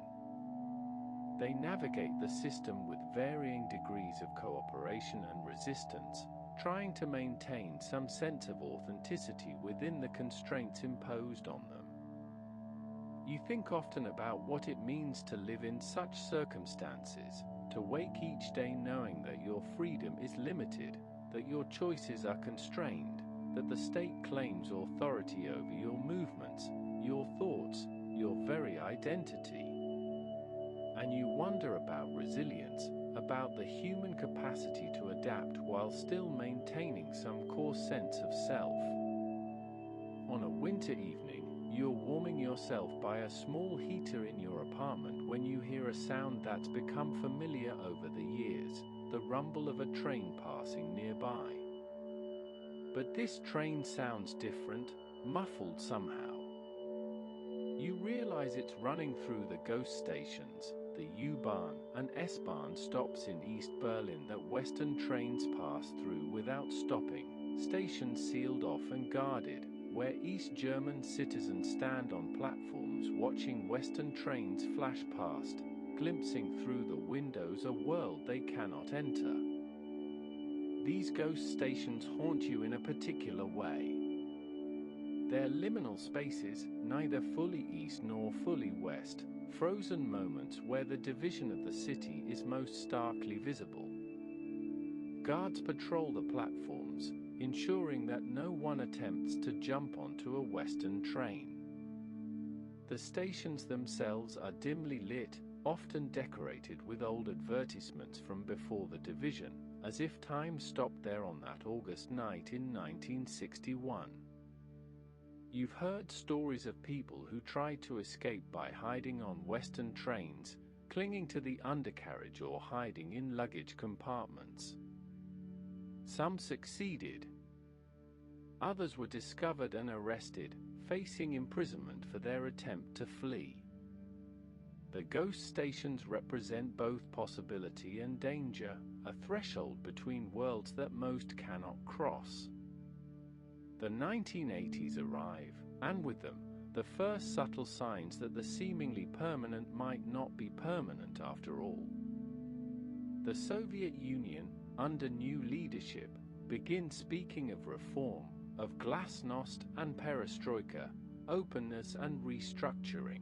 They navigate the system with varying degrees of cooperation and resistance, trying to maintain some sense of authenticity within the constraints imposed on them. You think often about what it means to live in such circumstances, to wake each day knowing that your freedom is limited, that your choices are constrained, that the state claims authority over your movements, your thoughts, your very identity. And you wonder about resilience, about the human capacity to adapt while still maintaining some core sense of self. On a winter evening, you're warming yourself by a small heater in your apartment when you hear a sound that's become familiar over the years, the rumble of a train passing nearby. But this train sounds different, muffled somehow. You realize it's running through the ghost stations, the U-Bahn and S-Bahn stops in East Berlin that Western trains pass through without stopping, stations sealed off and guarded, where East German citizens stand on platforms watching Western trains flash past, glimpsing through the windows a world they cannot enter. These ghost stations haunt you in a particular way. They're liminal spaces, neither fully east nor fully west, frozen moments where the division of the city is most starkly visible. Guards patrol the platforms, ensuring that no one attempts to jump onto a western train. The stations themselves are dimly lit, often decorated with old advertisements from before the division, as if time stopped there on that August night in 1961. You've heard stories of people who tried to escape by hiding on western trains, clinging to the undercarriage or hiding in luggage compartments. Some succeeded. Others were discovered and arrested, facing imprisonment for their attempt to flee. The ghost stations represent both possibility and danger, a threshold between worlds that most cannot cross. The 1980s arrive, and with them, the first subtle signs that the seemingly permanent might not be permanent after all. The Soviet Union, under new leadership, begins speaking of reform, of glasnost and perestroika, openness and restructuring.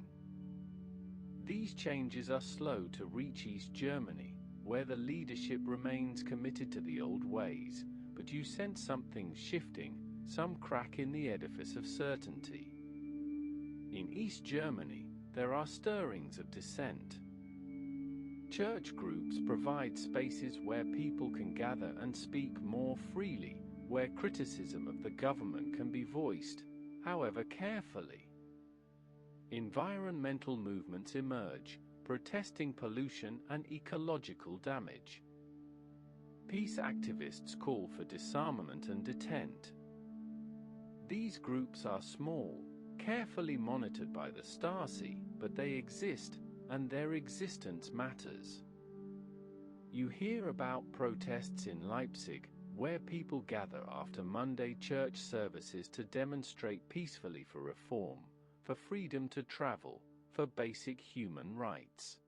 These changes are slow to reach East Germany, where the leadership remains committed to the old ways, but you sense something shifting, some crack in the edifice of certainty. In East Germany, there are stirrings of dissent. Church groups provide spaces where people can gather and speak more freely, where criticism of the government can be voiced, however carefully. Environmental movements emerge, protesting pollution and ecological damage. Peace activists call for disarmament and detent. These groups are small, carefully monitored by the Stasi, but they exist, and their existence matters. You hear about protests in Leipzig, where people gather after Monday church services to demonstrate peacefully for reform, for freedom to travel, for basic human rights.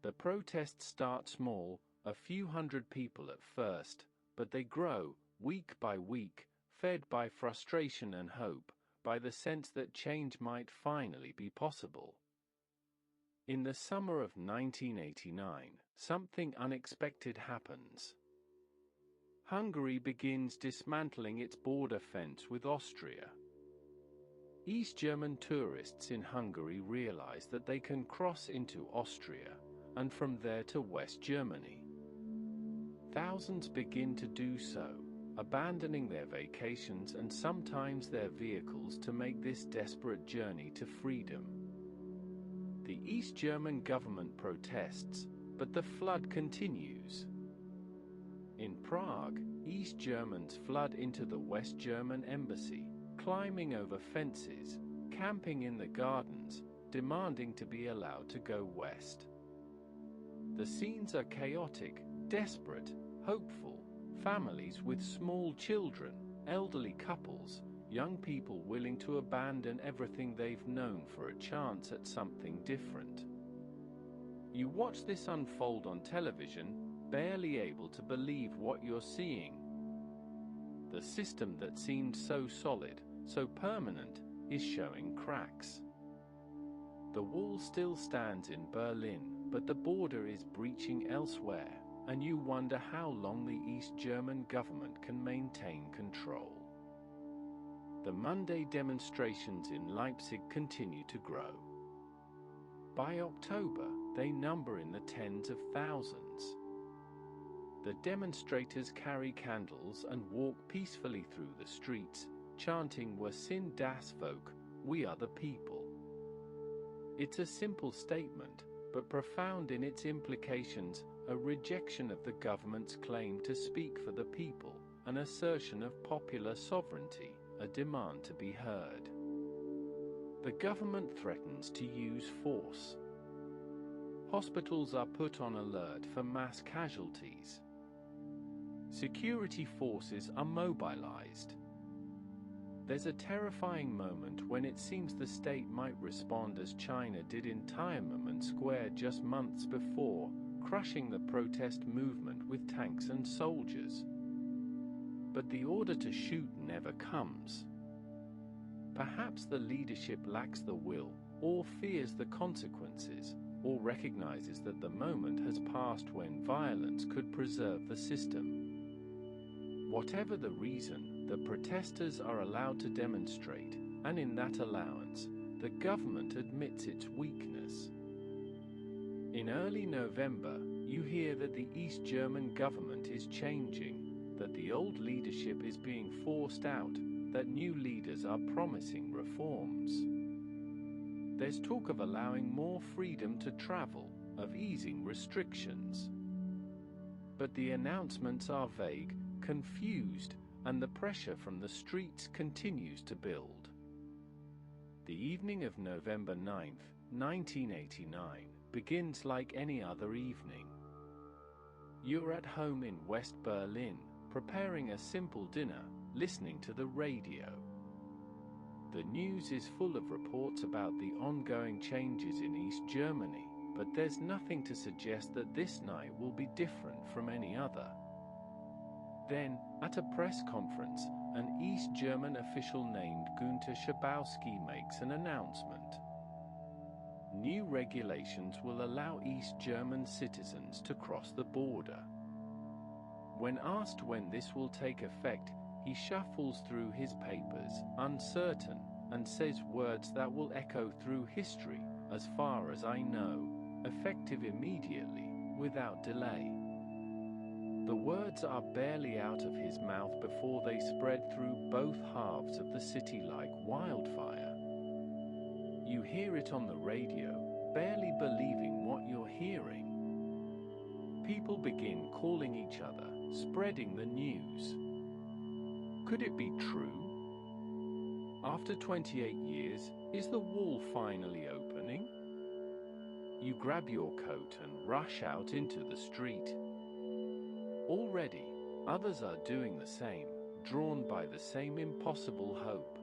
The protests start small, a few hundred people at first, but they grow, week by week, fed by frustration and hope, by the sense that change might finally be possible. In the summer of 1989, something unexpected happens. Hungary begins dismantling its border fence with Austria. East German tourists in Hungary realize that they can cross into Austria, and from there to West Germany. Thousands begin to do so, abandoning their vacations and sometimes their vehicles to make this desperate journey to freedom. The East German government protests, but the flood continues. In Prague, East Germans flood into the West German embassy, climbing over fences, camping in the gardens, demanding to be allowed to go west. The scenes are chaotic, desperate, hopeful. Families with small children, elderly couples, young people willing to abandon everything they've known for a chance at something different. You watch this unfold on television, barely able to believe what you're seeing. The system that seemed so solid, so permanent, is showing cracks. The wall still stands in Berlin, but the border is breaching elsewhere, and you wonder how long the East German government can maintain control. The Monday demonstrations in Leipzig continue to grow. By October, they number in the tens of thousands. The demonstrators carry candles and walk peacefully through the streets, chanting "Wir sind das Volk," we are the people. It's a simple statement, but profound in its implications, a rejection of the government's claim to speak for the people, an assertion of popular sovereignty, a demand to be heard. The government threatens to use force. Hospitals are put on alert for mass casualties. Security forces are mobilized. There's a terrifying moment when it seems the state might respond as China did in Tiananmen Square just months before, crushing the protest movement with tanks and soldiers. But the order to shoot never comes. Perhaps the leadership lacks the will, or fears the consequences, or recognizes that the moment has passed when violence could preserve the system. Whatever the reason, the protesters are allowed to demonstrate, and in that allowance, the government admits its weakness. In early November, you hear that the East German government is changing, that the old leadership is being forced out, that new leaders are promising reforms. There's talk of allowing more freedom to travel, of easing restrictions. But the announcements are vague, confused, and the pressure from the streets continues to build. The evening of November 9th, 1989, begins like any other evening. You're at home in West Berlin, preparing a simple dinner, listening to the radio. The news is full of reports about the ongoing changes in East Germany, but there's nothing to suggest that this night will be different from any other. Then, at a press conference, an East German official named Günther Schabowski makes an announcement. New regulations will allow East German citizens to cross the border. When asked when this will take effect, he shuffles through his papers, uncertain, and says words that will echo through history, as far as I know, effective immediately, without delay. The words are barely out of his mouth before they spread through both halves of the city like wildfire. You hear it on the radio, barely believing what you're hearing. People begin calling each other, spreading the news. Could it be true? After 28 years, is the wall finally opening? You grab your coat and rush out into the street. Already, others are doing the same, drawn by the same impossible hope.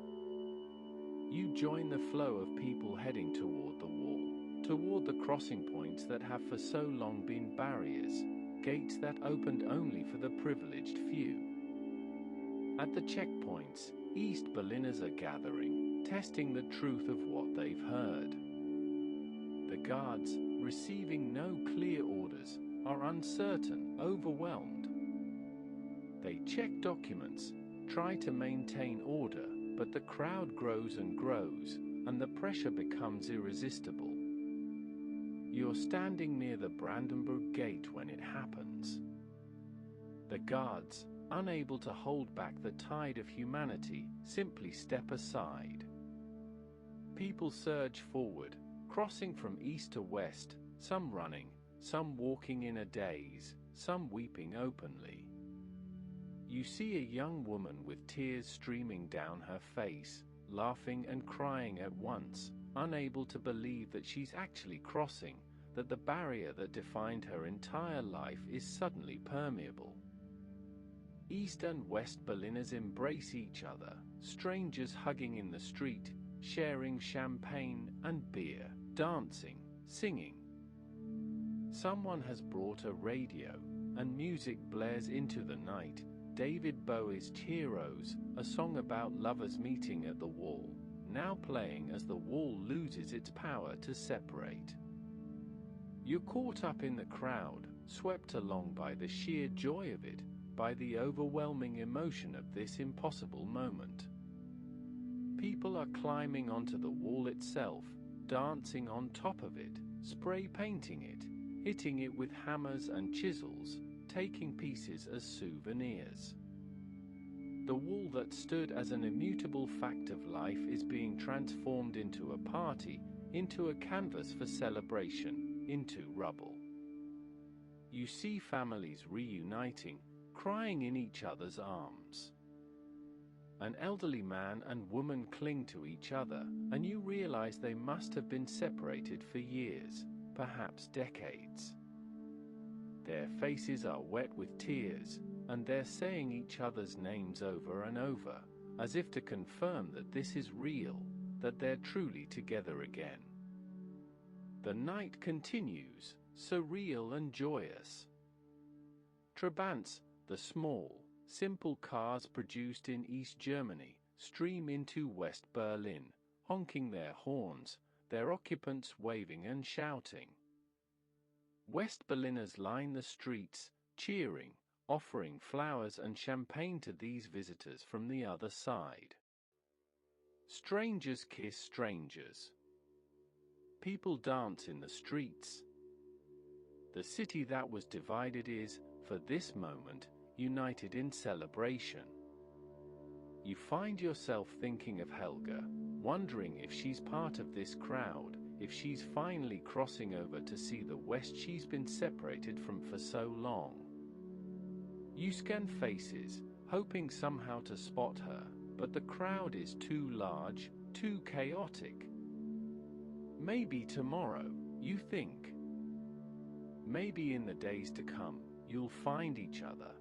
You join the flow of people heading toward the wall, toward the crossing points that have for so long been barriers, gates that opened only for the privileged few. At the checkpoints, East Berliners are gathering, testing the truth of what they've heard. The guards, receiving no clear orders, are uncertain, overwhelmed. They check documents, try to maintain order, but the crowd grows and grows, and the pressure becomes irresistible. You're standing near the Brandenburg Gate when it happens. The guards, unable to hold back the tide of humanity, simply step aside. People surge forward, crossing from east to west, some running, some walking in a daze, some weeping openly. You see a young woman with tears streaming down her face, laughing and crying at once, unable to believe that she's actually crossing, that the barrier that defined her entire life is suddenly permeable. East and West Berliners embrace each other, strangers hugging in the street, sharing champagne and beer, dancing, singing. Someone has brought a radio, and music blares into the night. David Bowie's Heroes, a song about lovers meeting at the wall, now playing as the wall loses its power to separate. You're caught up in the crowd, swept along by the sheer joy of it, by the overwhelming emotion of this impossible moment. People are climbing onto the wall itself, dancing on top of it, spray painting it, hitting it with hammers and chisels, taking pieces as souvenirs. The wall that stood as an immutable fact of life is being transformed into a party, into a canvas for celebration, into rubble. You see families reuniting, crying in each other's arms. An elderly man and woman cling to each other, and you realize they must have been separated for years, perhaps decades. Their faces are wet with tears, and they're saying each other's names over and over, as if to confirm that this is real, that they're truly together again. The night continues, surreal and joyous. Trabants, the small, simple cars produced in East Germany, stream into West Berlin, honking their horns, their occupants waving and shouting. West Berliners line the streets, cheering, offering flowers and champagne to these visitors from the other side. Strangers kiss strangers. People dance in the streets. The city that was divided is, for this moment, united in celebration. You find yourself thinking of Helga, wondering if she's part of this crowd, if she's finally crossing over to see the West she's been separated from for so long. You scan faces, hoping somehow to spot her, but the crowd is too large, too chaotic. Maybe tomorrow, you think. Maybe in the days to come, you'll find each other.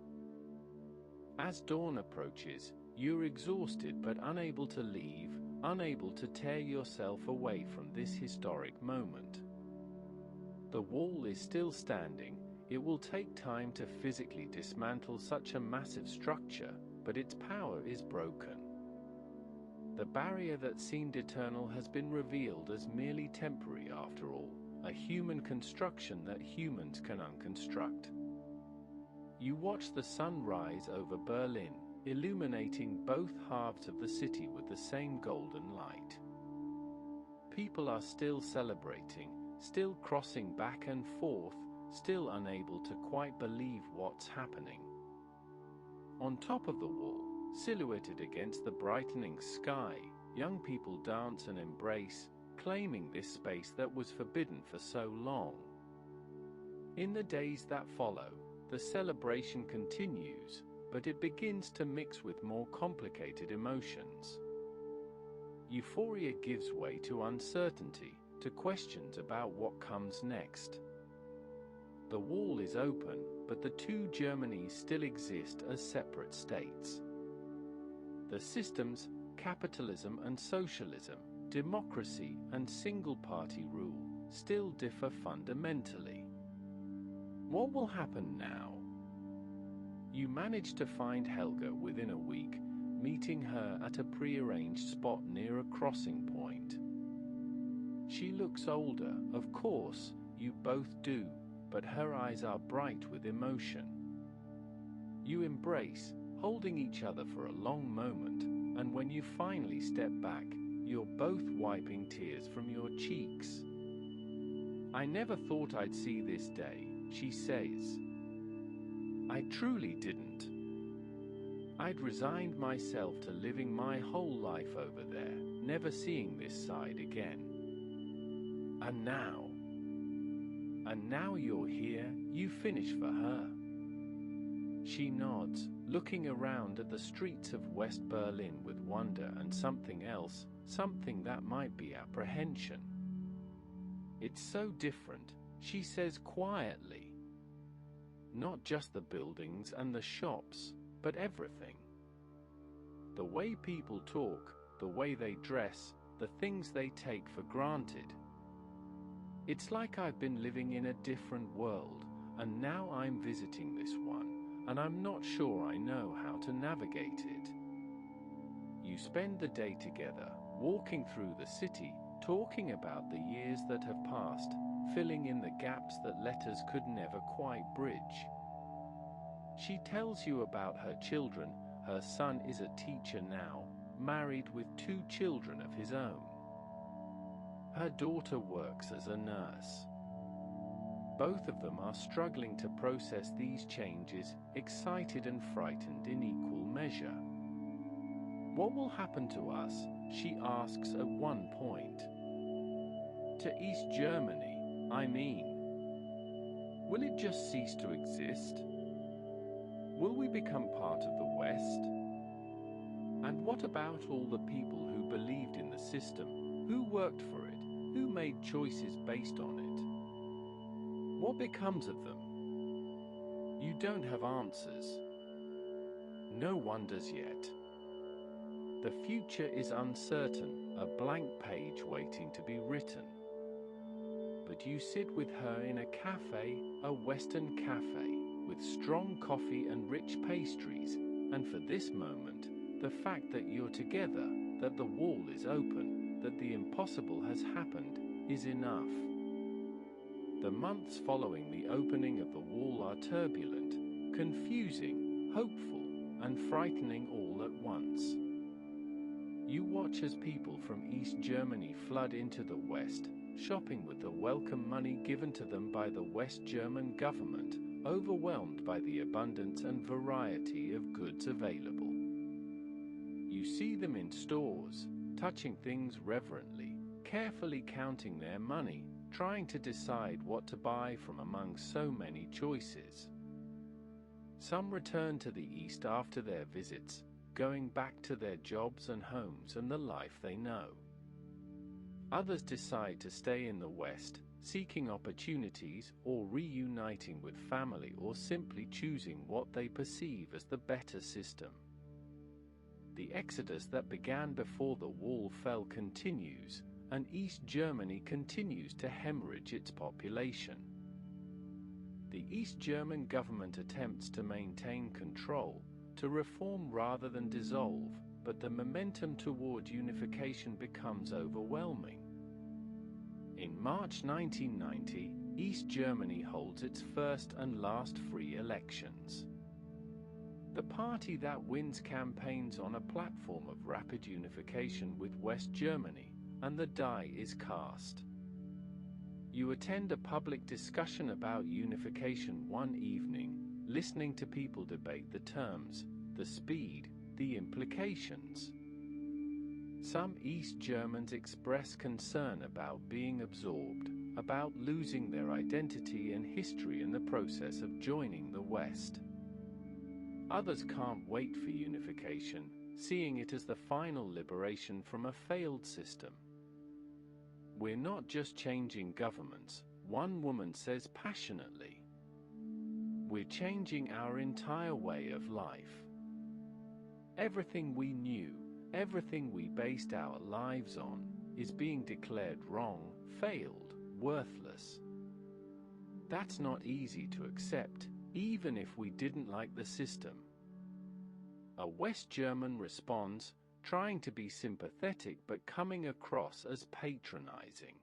As dawn approaches, you're exhausted but unable to leave, unable to tear yourself away from this historic moment. The wall is still standing. It will take time to physically dismantle such a massive structure, but its power is broken. The barrier that seemed eternal has been revealed as merely temporary after all, a human construction that humans can unconstruct. You watch the sun rise over Berlin, illuminating both halves of the city with the same golden light. People are still celebrating, still crossing back and forth, still unable to quite believe what's happening. On top of the wall, silhouetted against the brightening sky, young people dance and embrace, claiming this space that was forbidden for so long. In the days that follow, the celebration continues, but it begins to mix with more complicated emotions. Euphoria gives way to uncertainty, to questions about what comes next. The wall is open, but the two Germanys still exist as separate states. The systems, capitalism and socialism, democracy and single-party rule, still differ fundamentally. What will happen now? You manage to find Helga within a week, meeting her at a pre-arranged spot near a crossing point. She looks older, of course, you both do, but her eyes are bright with emotion. You embrace, holding each other for a long moment, and when you finally step back, you're both wiping tears from your cheeks. "I never thought I'd see this day," she says. "I truly didn't. I'd resigned myself to living my whole life over there, never seeing this side again. And now you're here, you finish for her." She nods, looking around at the streets of West Berlin with wonder and something else, something that might be apprehension. "It's so different," she says quietly. "Not just the buildings and the shops, but everything. The way people talk, the way they dress, the things they take for granted. It's like I've been living in a different world, and now I'm visiting this one, and I'm not sure I know how to navigate it." You spend the day together, walking through the city, talking about the years that have passed, filling in the gaps that letters could never quite bridge. She tells you about her children. Her son is a teacher now, married with 2 children of his own. Her daughter works as a nurse. Both of them are struggling to process these changes, excited and frightened in equal measure. "What will happen to us?" she asks at one point. "To East Germany, I mean. Will it just cease to exist? Will we become part of the West? And what about all the people who believed in the system, who worked for it, who made choices based on it? What becomes of them? You don't have answers. No one does yet. The future is uncertain, a blank page waiting to be written. But you sit with her in a cafe, a Western cafe, with strong coffee and rich pastries, and for this moment, The fact that you're together, that the wall is open, that the impossible has happened, is enough. The months following the opening of the wall are turbulent, confusing, hopeful, and frightening all at once. You watch as people from East Germany flood into the West, shopping with the welcome money given to them by the West German government, overwhelmed by the abundance and variety of goods available. You see them in stores, touching things reverently, carefully counting their money, trying to decide what to buy from among so many choices. Some return to the East after their visits, going back to their jobs and homes and the life they know. Others decide to stay in the West, seeking opportunities or reuniting with family or simply choosing what they perceive as the better system. The exodus that began before the wall fell continues, and East Germany continues to hemorrhage its population. The East German government attempts to maintain control, to reform rather than dissolve, but the momentum toward unification becomes overwhelming. In March 1990, East Germany holds its first and last free elections. The party that wins campaigns on a platform of rapid unification with West Germany, and the die is cast. You attend a public discussion about unification one evening, listening to people debate the terms, the speed, the implications. Some East Germans express concern about being absorbed, about losing their identity and history in the process of joining the West. Others can't wait for unification, seeing it as the final liberation from a failed system. We're not just changing governments, one woman says passionately. We're changing our entire way of life. Everything we knew, everything we based our lives on, is being declared wrong, failed, worthless. That's not easy to accept, even if we didn't like the system. A West German responds, trying to be sympathetic but coming across as patronizing.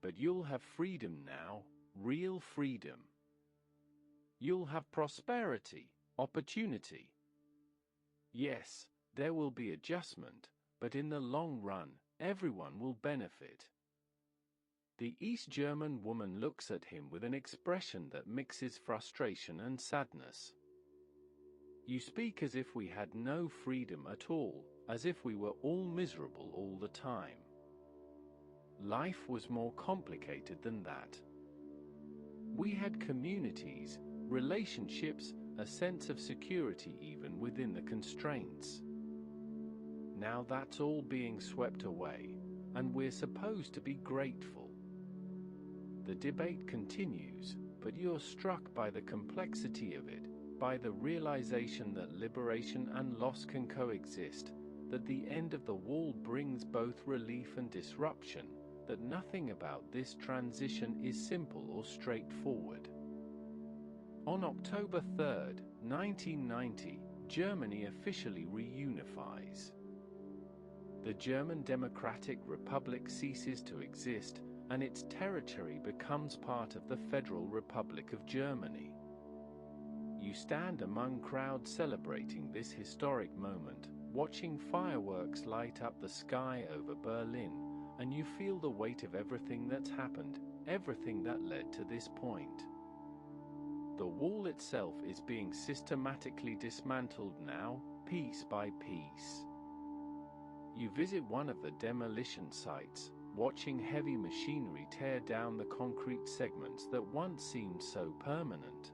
But you'll have freedom now, real freedom. You'll have prosperity, opportunity. Yes, there will be adjustment, but in the long run, everyone will benefit. The East German woman looks at him with an expression that mixes frustration and sadness. You speak as if we had no freedom at all, as if we were all miserable all the time. Life was more complicated than that. We had communities, relationships, a sense of security even within the constraints. Now that's all being swept away, and we're supposed to be grateful. The debate continues, but you're struck by the complexity of it, by the realization that liberation and loss can coexist, that the end of the wall brings both relief and disruption, that nothing about this transition is simple or straightforward. On October 3, 1990, Germany officially reunifies. The German Democratic Republic ceases to exist, and its territory becomes part of the Federal Republic of Germany. You stand among crowds celebrating this historic moment, watching fireworks light up the sky over Berlin, and you feel the weight of everything that's happened, everything that led to this point. The wall itself is being systematically dismantled now, piece by piece. You visit one of the demolition sites, watching heavy machinery tear down the concrete segments that once seemed so permanent.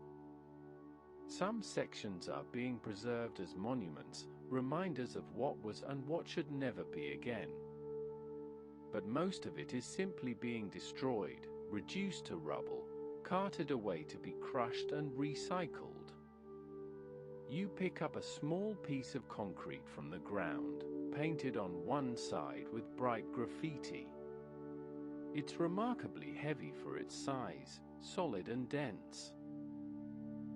Some sections are being preserved as monuments, reminders of what was and what should never be again. But most of it is simply being destroyed, reduced to rubble, carted away to be crushed and recycled. You pick up a small piece of concrete from the ground, painted on one side with bright graffiti. It's remarkably heavy for its size, solid and dense.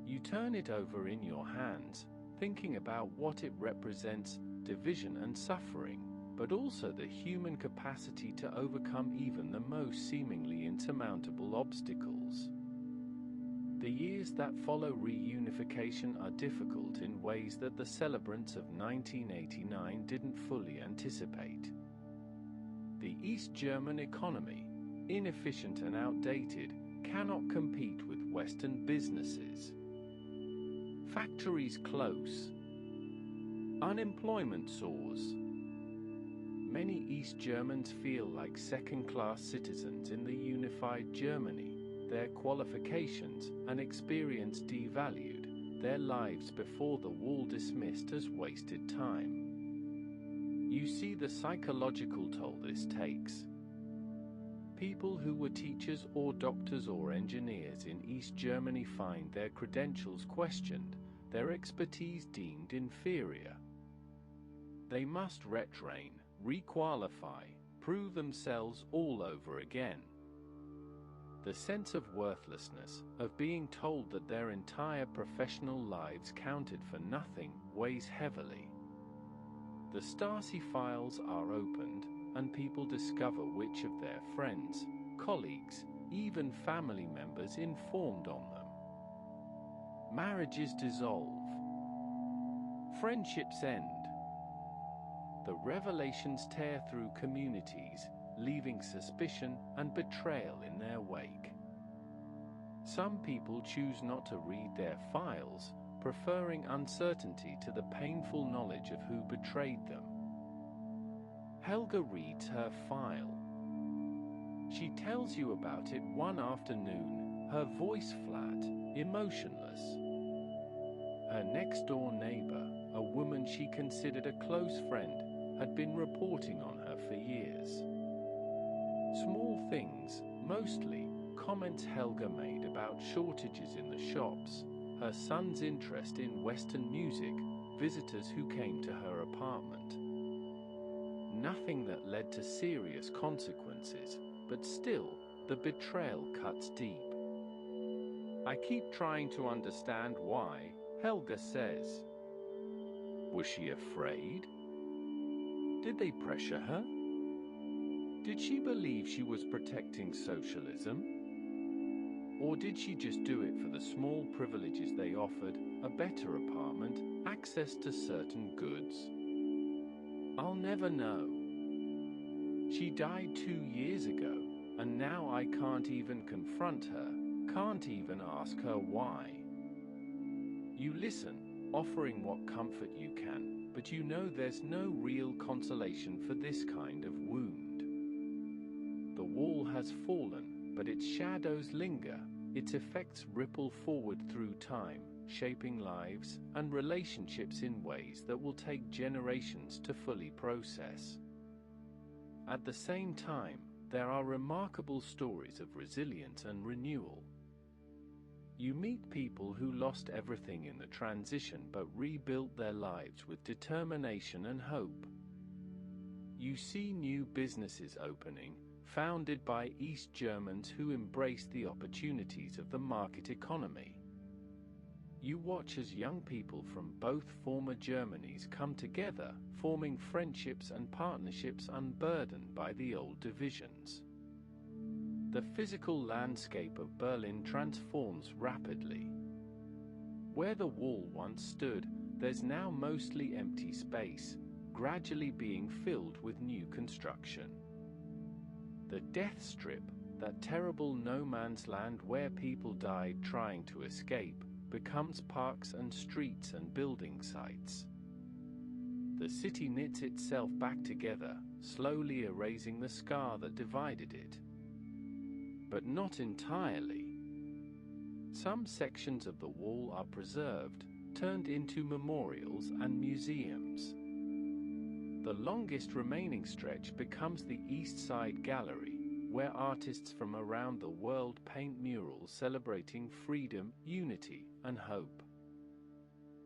You turn it over in your hands, thinking about what it represents, division and suffering, but also the human capacity to overcome even the most seemingly insurmountable obstacles. The years that follow reunification are difficult in ways that the celebrants of 1989 didn't fully anticipate. The East German economy, inefficient and outdated, cannot compete with Western businesses. Factories close. Unemployment soars. Many East Germans feel like second-class citizens in the unified Germany, their qualifications and experience devalued, their lives before the wall dismissed as wasted time. You see the psychological toll this takes. People who were teachers or doctors or engineers in East Germany find their credentials questioned, their expertise deemed inferior. They must retrain, requalify, prove themselves all over again. The sense of worthlessness, of being told that their entire professional lives counted for nothing, weighs heavily. The Stasi files are opened, and people discover which of their friends, colleagues, even family members informed on them. Marriages dissolve. Friendships end. The revelations tear through communities, leaving suspicion and betrayal in their wake. Some people choose not to read their files, preferring uncertainty to the painful knowledge of who betrayed them. Helga reads her file. She tells you about it one afternoon, her voice flat, emotionless. Her next-door neighbor, a woman she considered a close friend, had been reporting on her for years. Small things, mostly, comments Helga made about shortages in the shops, her son's interest in Western music, visitors who came to her apartment. Nothing that led to serious consequences, but still, the betrayal cuts deep. I keep trying to understand why, Helga says. Was she afraid? Did they pressure her? Did she believe she was protecting socialism? Or did she just do it for the small privileges they offered, a better apartment, access to certain goods? I'll never know. She died 2 years ago, and now I can't even confront her, can't even ask her why. You listen, offering what comfort you can, but you know there's no real consolation for this kind of wound. The wall has fallen, but its shadows linger, its effects ripple forward through time, shaping lives and relationships in ways that will take generations to fully process. At the same time, there are remarkable stories of resilience and renewal. You meet people who lost everything in the transition but rebuilt their lives with determination and hope. You see new businesses opening, founded by East Germans who embraced the opportunities of the market economy. You watch as young people from both former Germanys come together, forming friendships and partnerships unburdened by the old divisions. The physical landscape of Berlin transforms rapidly. Where the wall once stood, there's now mostly empty space, gradually being filled with new construction. The death strip, that terrible no-man's land where people died trying to escape, becomes parks and streets and building sites. The city knits itself back together, slowly erasing the scar that divided it. But not entirely. Some sections of the wall are preserved, turned into memorials and museums. The longest remaining stretch becomes the East Side Gallery, where artists from around the world paint murals celebrating freedom, unity, and hope.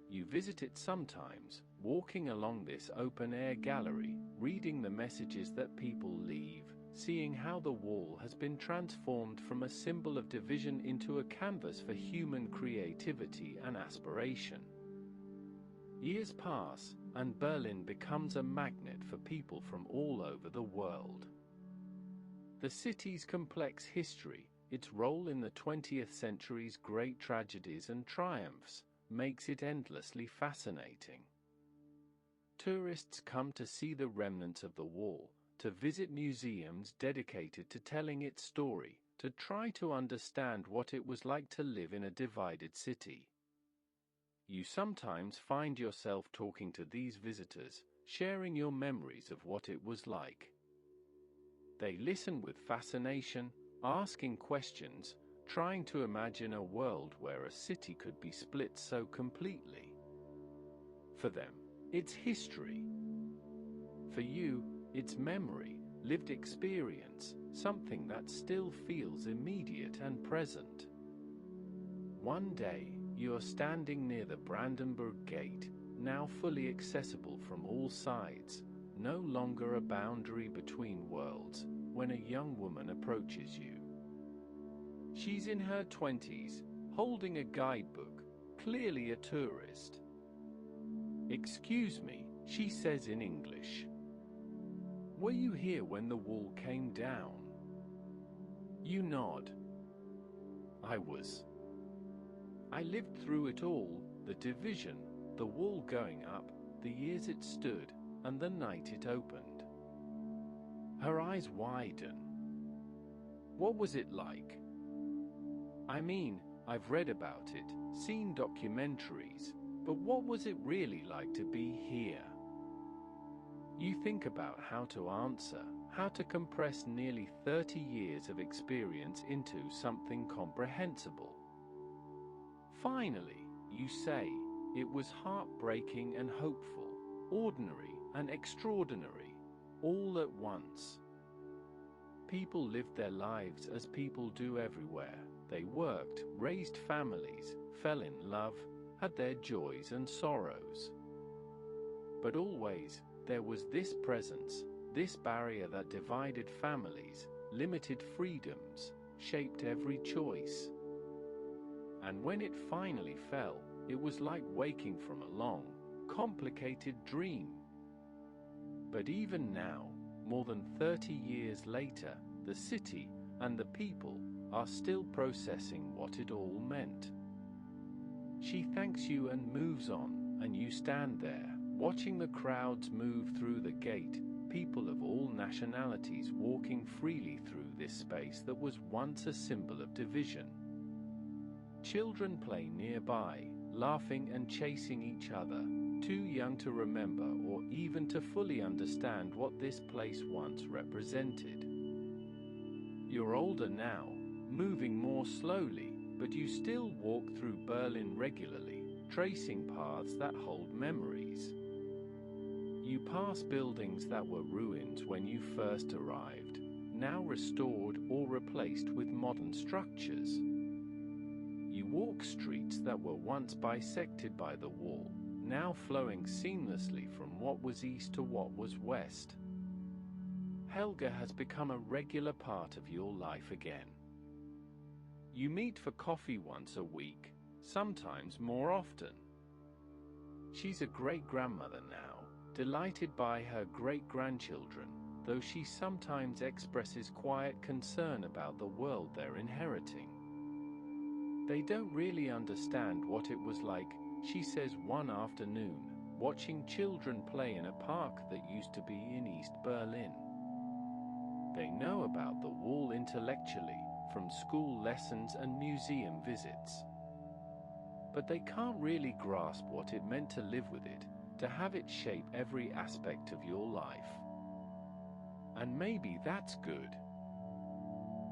You visit it sometimes, walking along this open-air gallery, reading the messages that people leave, seeing how the wall has been transformed from a symbol of division into a canvas for human creativity and aspiration. Years pass, and Berlin becomes a magnet for people from all over the world. The city's complex history, its role in the 20th century's great tragedies and triumphs, makes it endlessly fascinating. Tourists come to see the remnants of the wall, to visit museums dedicated to telling its story, to try to understand what it was like to live in a divided city. You sometimes find yourself talking to these visitors, sharing your memories of what it was like. They listen with fascination, asking questions, trying to imagine a world where a city could be split so completely. For them, it's history. For you, it's memory, lived experience, something that still feels immediate and present. One day, you are standing near the Brandenburg Gate, now fully accessible from all sides, no longer a boundary between worlds, when a young woman approaches you. She's in her 20s, holding a guidebook, clearly a tourist. "Excuse me," she says in English. "Were you here when the wall came down?" You nod. "I was. I lived through it all, the division, the wall going up, the years it stood, and the night it opened." Her eyes widen. "What was it like?" "I mean, I've read about it, seen documentaries, but what was it really like to be here?" You think about how to answer, how to compress nearly 30 years of experience into something comprehensible. Finally, you say, "It was heartbreaking and hopeful, ordinary and extraordinary, all at once." People lived their lives as people do everywhere. They worked, raised families, fell in love, had their joys and sorrows. But always, there was this presence, this barrier that divided families, limited freedoms, shaped every choice. And when it finally fell, it was like waking from a long, complicated dream. But even now, more than 30 years later, the city and the people are still processing what it all meant. She thanks you and moves on, and you stand there, watching the crowds move through the gate, people of all nationalities walking freely through this space that was once a symbol of division. Children play nearby, laughing and chasing each other, too young to remember or even to fully understand what this place once represented. You're older now, moving more slowly, but you still walk through Berlin regularly, tracing paths that hold memories. You pass buildings that were ruins when you first arrived, now restored or replaced with modern structures. You walk streets that were once bisected by the wall, now flowing seamlessly from what was east to what was west. Helga has become a regular part of your life again. You meet for coffee once a week, sometimes more often. She's a great-grandmother now, delighted by her great-grandchildren, though she sometimes expresses quiet concern about the world they're inheriting. They don't really understand what it was like, she says one afternoon, watching children play in a park that used to be in East Berlin. They know about the wall intellectually, from school lessons and museum visits. But they can't really grasp what it meant to live with it, to have it shape every aspect of your life. And maybe that's good.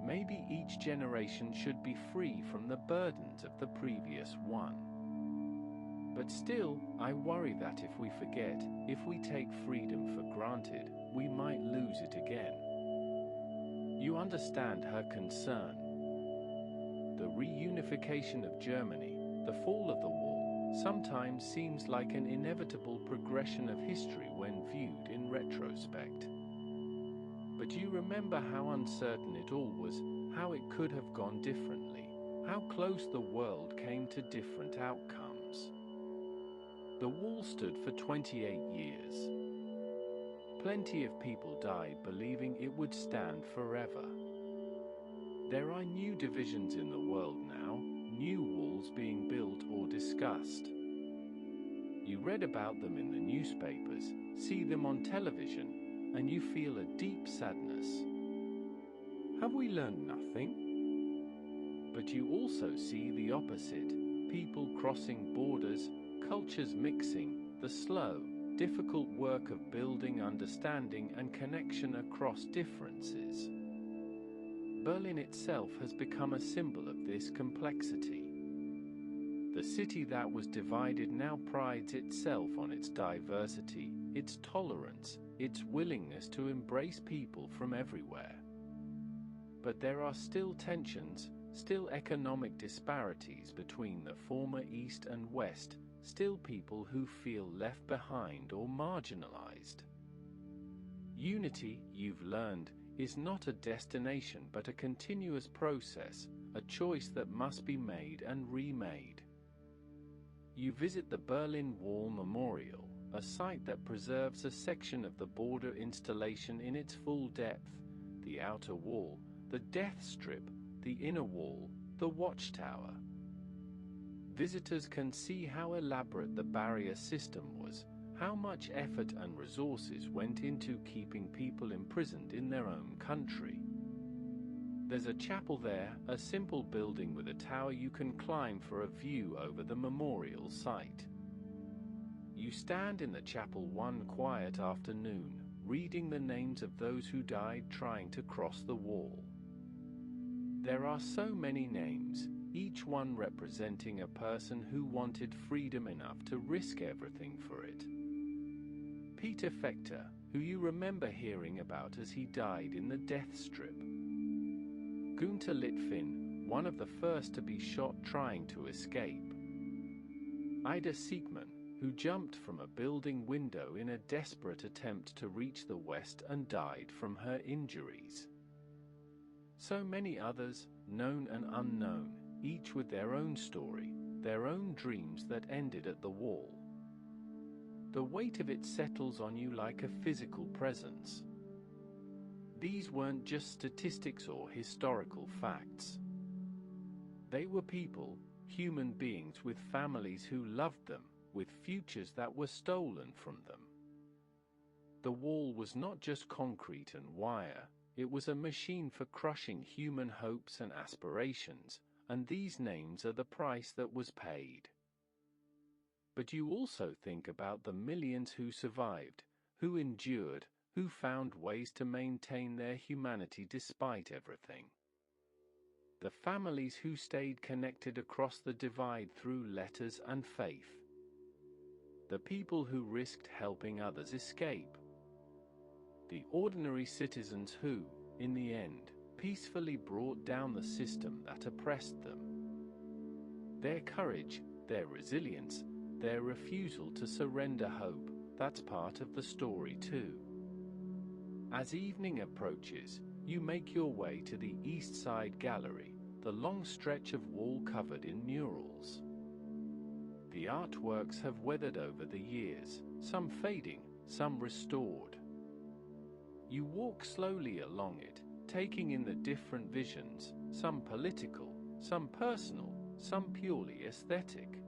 Maybe each generation should be free from the burdens of the previous one. But still, I worry that if we forget, if we take freedom for granted, we might lose it again. You understand her concern. The reunification of Germany, the fall of the wall, sometimes seems like an inevitable progression of history when viewed in retrospect. But you remember how uncertain it all was, how it could have gone differently, how close the world came to different outcomes. The wall stood for 28 years. Plenty of people died believing it would stand forever. There are new divisions in the world now, new walls being built or discussed. You read about them in the newspapers, see them on television, and you feel a deep sadness. Have we learned nothing? But you also see the opposite, people crossing borders, cultures mixing, the slow, difficult work of building understanding and connection across differences. Berlin itself has become a symbol of this complexity. The city that was divided now prides itself on its diversity, its tolerance, its willingness to embrace people from everywhere. But there are still tensions, still economic disparities between the former East and West, still people who feel left behind or marginalized. Unity, you've learned, is not a destination but a continuous process, a choice that must be made and remade. You visit the Berlin Wall Memorial, a site that preserves a section of the border installation in its full depth, the outer wall, the death strip, the inner wall, the watchtower. Visitors can see how elaborate the barrier system was, how much effort and resources went into keeping people imprisoned in their own country. There's a chapel there, a simple building with a tower you can climb for a view over the memorial site. You stand in the chapel one quiet afternoon, reading the names of those who died trying to cross the wall. There are so many names, each one representing a person who wanted freedom enough to risk everything for it. Peter Fechter, who you remember hearing about as he died in the death strip. Günter Litvin, one of the first to be shot trying to escape. Ida Siegmann, who jumped from a building window in a desperate attempt to reach the West and died from her injuries. So many others, known and unknown, each with their own story, their own dreams that ended at the wall. The weight of it settles on you like a physical presence. These weren't just statistics or historical facts. They were people, human beings with families who loved them, with futures that were stolen from them. The wall was not just concrete and wire, it was a machine for crushing human hopes and aspirations, and these names are the price that was paid. But you also think about the millions who survived, who endured, who found ways to maintain their humanity despite everything. The families who stayed connected across the divide through letters and faith. The people who risked helping others escape. The ordinary citizens who, in the end, peacefully brought down the system that oppressed them. Their courage, their resilience, their refusal to surrender hope, that's part of the story too. As evening approaches, you make your way to the East Side Gallery, the long stretch of wall covered in murals. The artworks have weathered over the years, some fading, some restored. You walk slowly along it, taking in the different visions, some political, some personal, some purely aesthetic.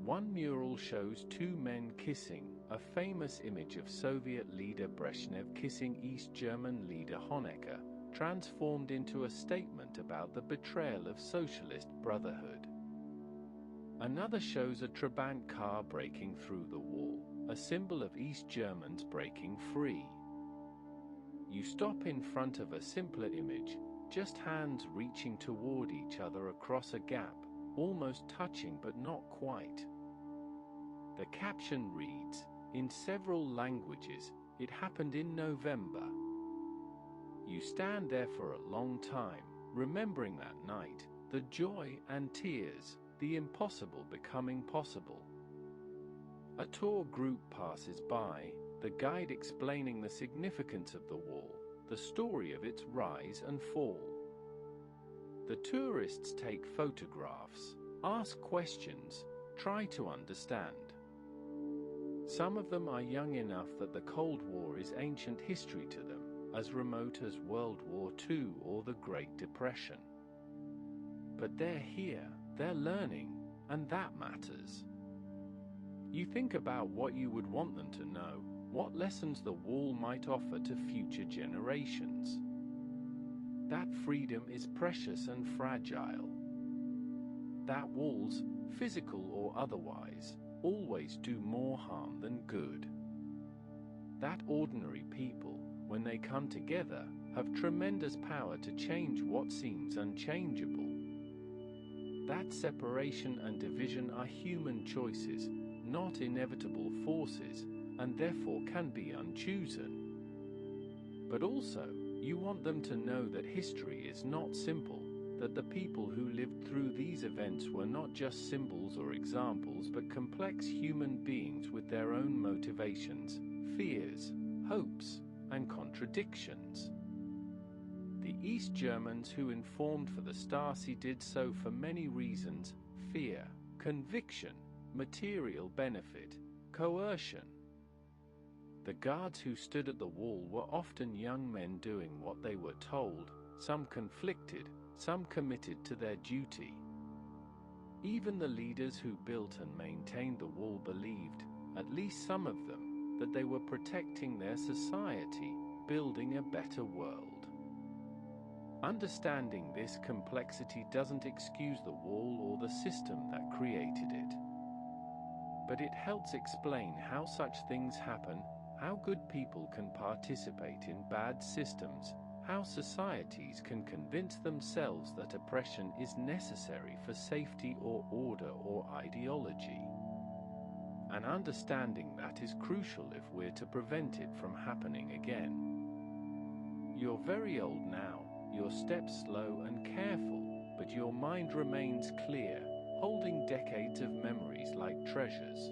One mural shows two men kissing, a famous image of Soviet leader Brezhnev kissing East German leader Honecker, transformed into a statement about the betrayal of socialist brotherhood. Another shows a Trabant car breaking through the wall, a symbol of East Germans breaking free. You stop in front of a simpler image, just hands reaching toward each other across a gap, almost touching but not quite. The caption reads, in several languages, "It happened in November." You stand there for a long time, remembering that night, the joy and tears, the impossible becoming possible. A tour group passes by, the guide explaining the significance of the wall, the story of its rise and fall. The tourists take photographs, ask questions, try to understand. Some of them are young enough that the Cold War is ancient history to them, as remote as World War II or the Great Depression. But they're here, they're learning, and that matters. You think about what you would want them to know, what lessons the wall might offer to future generations. That freedom is precious and fragile. That walls, physical or otherwise, always do more harm than good. That ordinary people, when they come together, have tremendous power to change what seems unchangeable. That separation and division are human choices, not inevitable forces, and therefore can be unchosen. But also, you want them to know that history is not simple, that the people who lived through these events were not just symbols or examples, but complex human beings with their own motivations, fears, hopes, and contradictions. The East Germans who informed for the Stasi did so for many reasons: fear, conviction, material benefit, coercion. The guards who stood at the wall were often young men doing what they were told, some conflicted, some committed to their duty. Even the leaders who built and maintained the wall believed, at least some of them, that they were protecting their society, building a better world. Understanding this complexity doesn't excuse the wall or the system that created it. But it helps explain how such things happen, how good people can participate in bad systems, how societies can convince themselves that oppression is necessary for safety or order or ideology. And understanding that is crucial if we're to prevent it from happening again. You're very old now, your steps slow and careful, but your mind remains clear, holding decades of memories like treasures.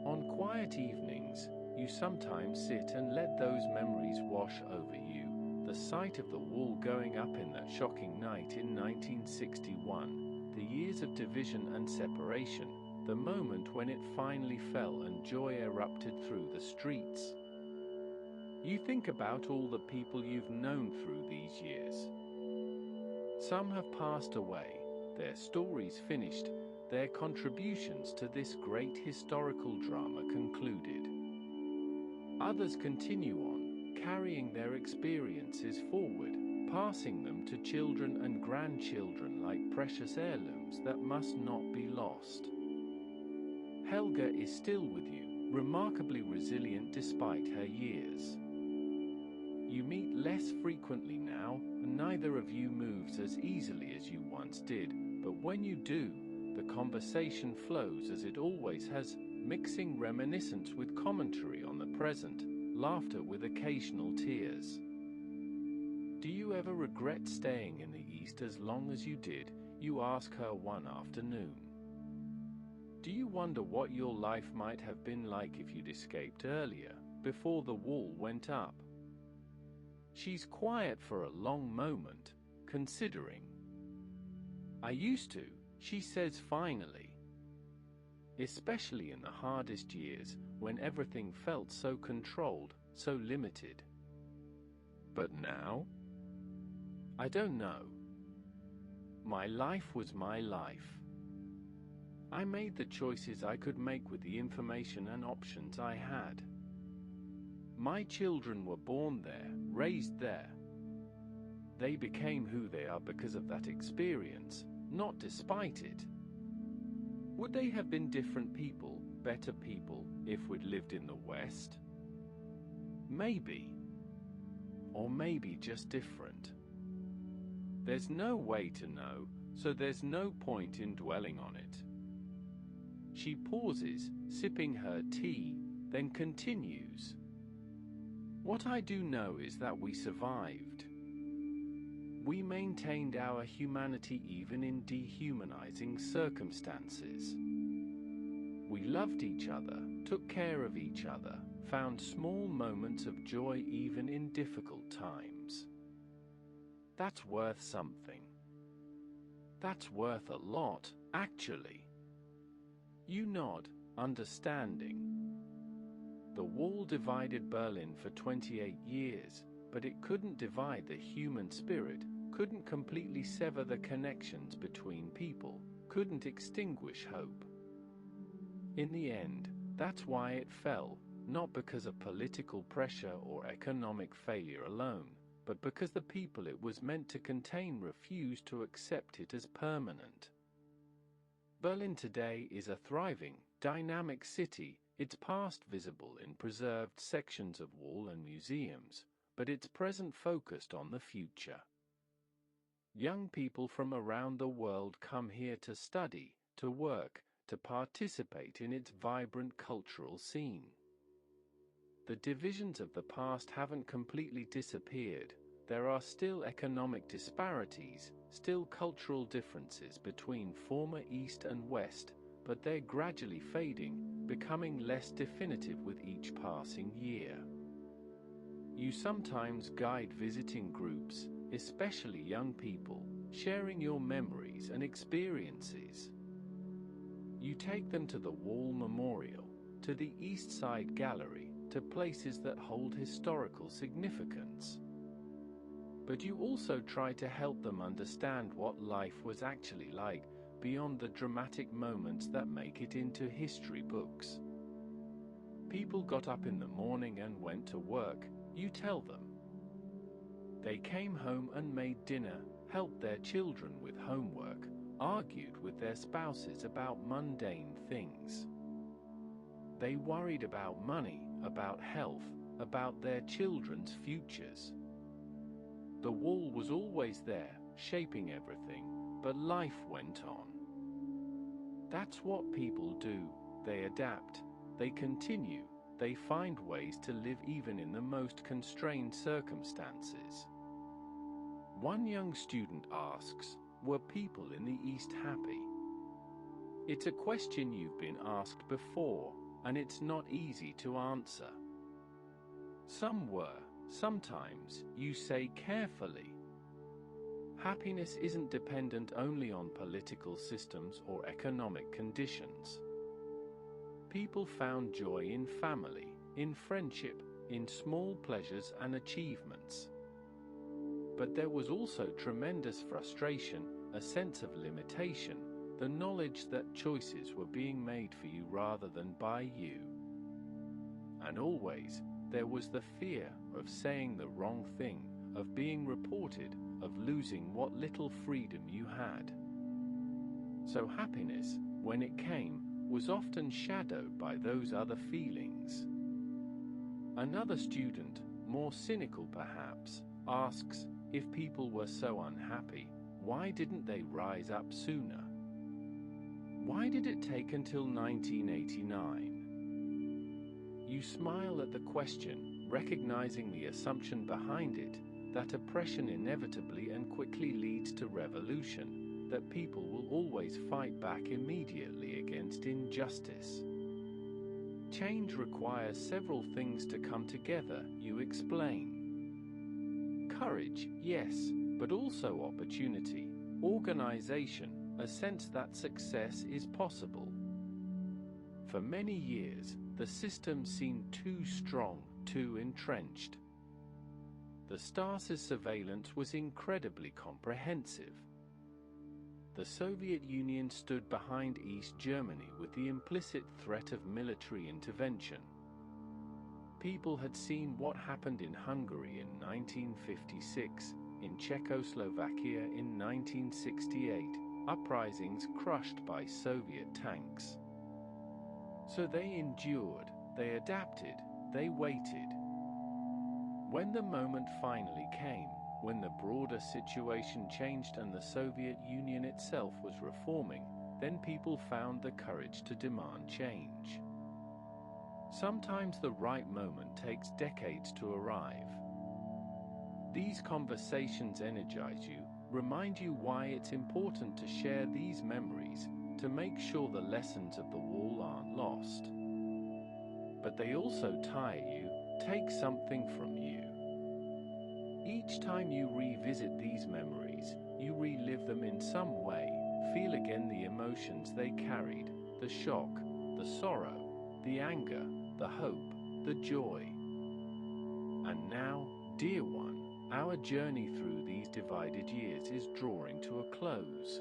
On quiet evenings, you sometimes sit and let those memories wash over you. The sight of the wall going up in that shocking night in 1961, the years of division and separation, the moment when it finally fell and joy erupted through the streets. You think about all the people you've known through these years. Some have passed away, their stories finished, their contributions to this great historical drama concluded. Others continue on, carrying their experiences forward, passing them to children and grandchildren like precious heirlooms that must not be lost. Helga is still with you, remarkably resilient despite her years. You meet less frequently now, and neither of you moves as easily as you once did, but when you do, the conversation flows as it always has, mixing reminiscence with commentary on the present, laughter with occasional tears. Do you ever regret staying in the East as long as you did? You ask her one afternoon. Do you wonder what your life might have been like if you'd escaped earlier, before the wall went up? She's quiet for a long moment, considering. I used to, she says finally. Especially in the hardest years, when everything felt so controlled, so limited. But now? I don't know. My life was my life. I made the choices I could make with the information and options I had. My children were born there, raised there. They became who they are because of that experience, not despite it. Would they have been different people, better people, if we'd lived in the West? Maybe. Or maybe just different. There's no way to know, so there's no point in dwelling on it. She pauses, sipping her tea, then continues. What I do know is that we survived. We maintained our humanity even in dehumanizing circumstances. We loved each other, took care of each other, found small moments of joy even in difficult times. That's worth something. That's worth a lot, actually. You nod, understanding. The wall divided Berlin for 28 years, but it couldn't divide the human spirit, couldn't completely sever the connections between people, couldn't extinguish hope. In the end, that's why it fell, not because of political pressure or economic failure alone, but because the people it was meant to contain refused to accept it as permanent. Berlin today is a thriving, dynamic city, its past visible in preserved sections of wall and museums, but its present focused on the future. Young people from around the world come here to study, to work, to participate in its vibrant cultural scene. The divisions of the past haven't completely disappeared. There are still economic disparities, still cultural differences between former East and West, but they're gradually fading, becoming less definitive with each passing year. You sometimes guide visiting groups, especially young people, sharing your memories and experiences. You take them to the Wall Memorial, to the East Side Gallery, to places that hold historical significance. But you also try to help them understand what life was actually like, beyond the dramatic moments that make it into history books. People got up in the morning and went to work, you tell them. They came home and made dinner, helped their children with homework, argued with their spouses about mundane things. They worried about money, about health, about their children's futures. The wall was always there, shaping everything, but life went on. That's what people do. They adapt, they continue, they find ways to live even in the most constrained circumstances. One young student asks, were people in the East happy? It's a question you've been asked before, and it's not easy to answer. Some were, sometimes, you say carefully. Happiness isn't dependent only on political systems or economic conditions. People found joy in family, in friendship, in small pleasures and achievements. But there was also tremendous frustration, a sense of limitation, the knowledge that choices were being made for you rather than by you. And always, there was the fear of saying the wrong thing, of being reported, of losing what little freedom you had. So happiness, when it came, was often shadowed by those other feelings. Another student, more cynical perhaps, asks, if people were so unhappy, why didn't they rise up sooner? Why did it take until 1989? You smile at the question, recognizing the assumption behind it, that oppression inevitably and quickly leads to revolution, that people will always fight back immediately against injustice. Change requires several things to come together, you explain. Courage, yes, but also opportunity, organization, a sense that success is possible. For many years, the system seemed too strong, too entrenched. The Stasi's surveillance was incredibly comprehensive. The Soviet Union stood behind East Germany with the implicit threat of military intervention. People had seen what happened in Hungary in 1956, in Czechoslovakia in 1968, uprisings crushed by Soviet tanks. So they endured, they adapted, they waited. When the moment finally came, when the broader situation changed and the Soviet Union itself was reforming, then people found the courage to demand change. Sometimes the right moment takes decades to arrive. These conversations energize you, remind you why it's important to share these memories, to make sure the lessons of the wall aren't lost. But they also tire you, take something from you. Each time you revisit these memories, you relive them in some way, feel again the emotions they carried, the shock, the sorrow, the anger, the hope, the joy. And now, dear one, our journey through these divided years is drawing to a close.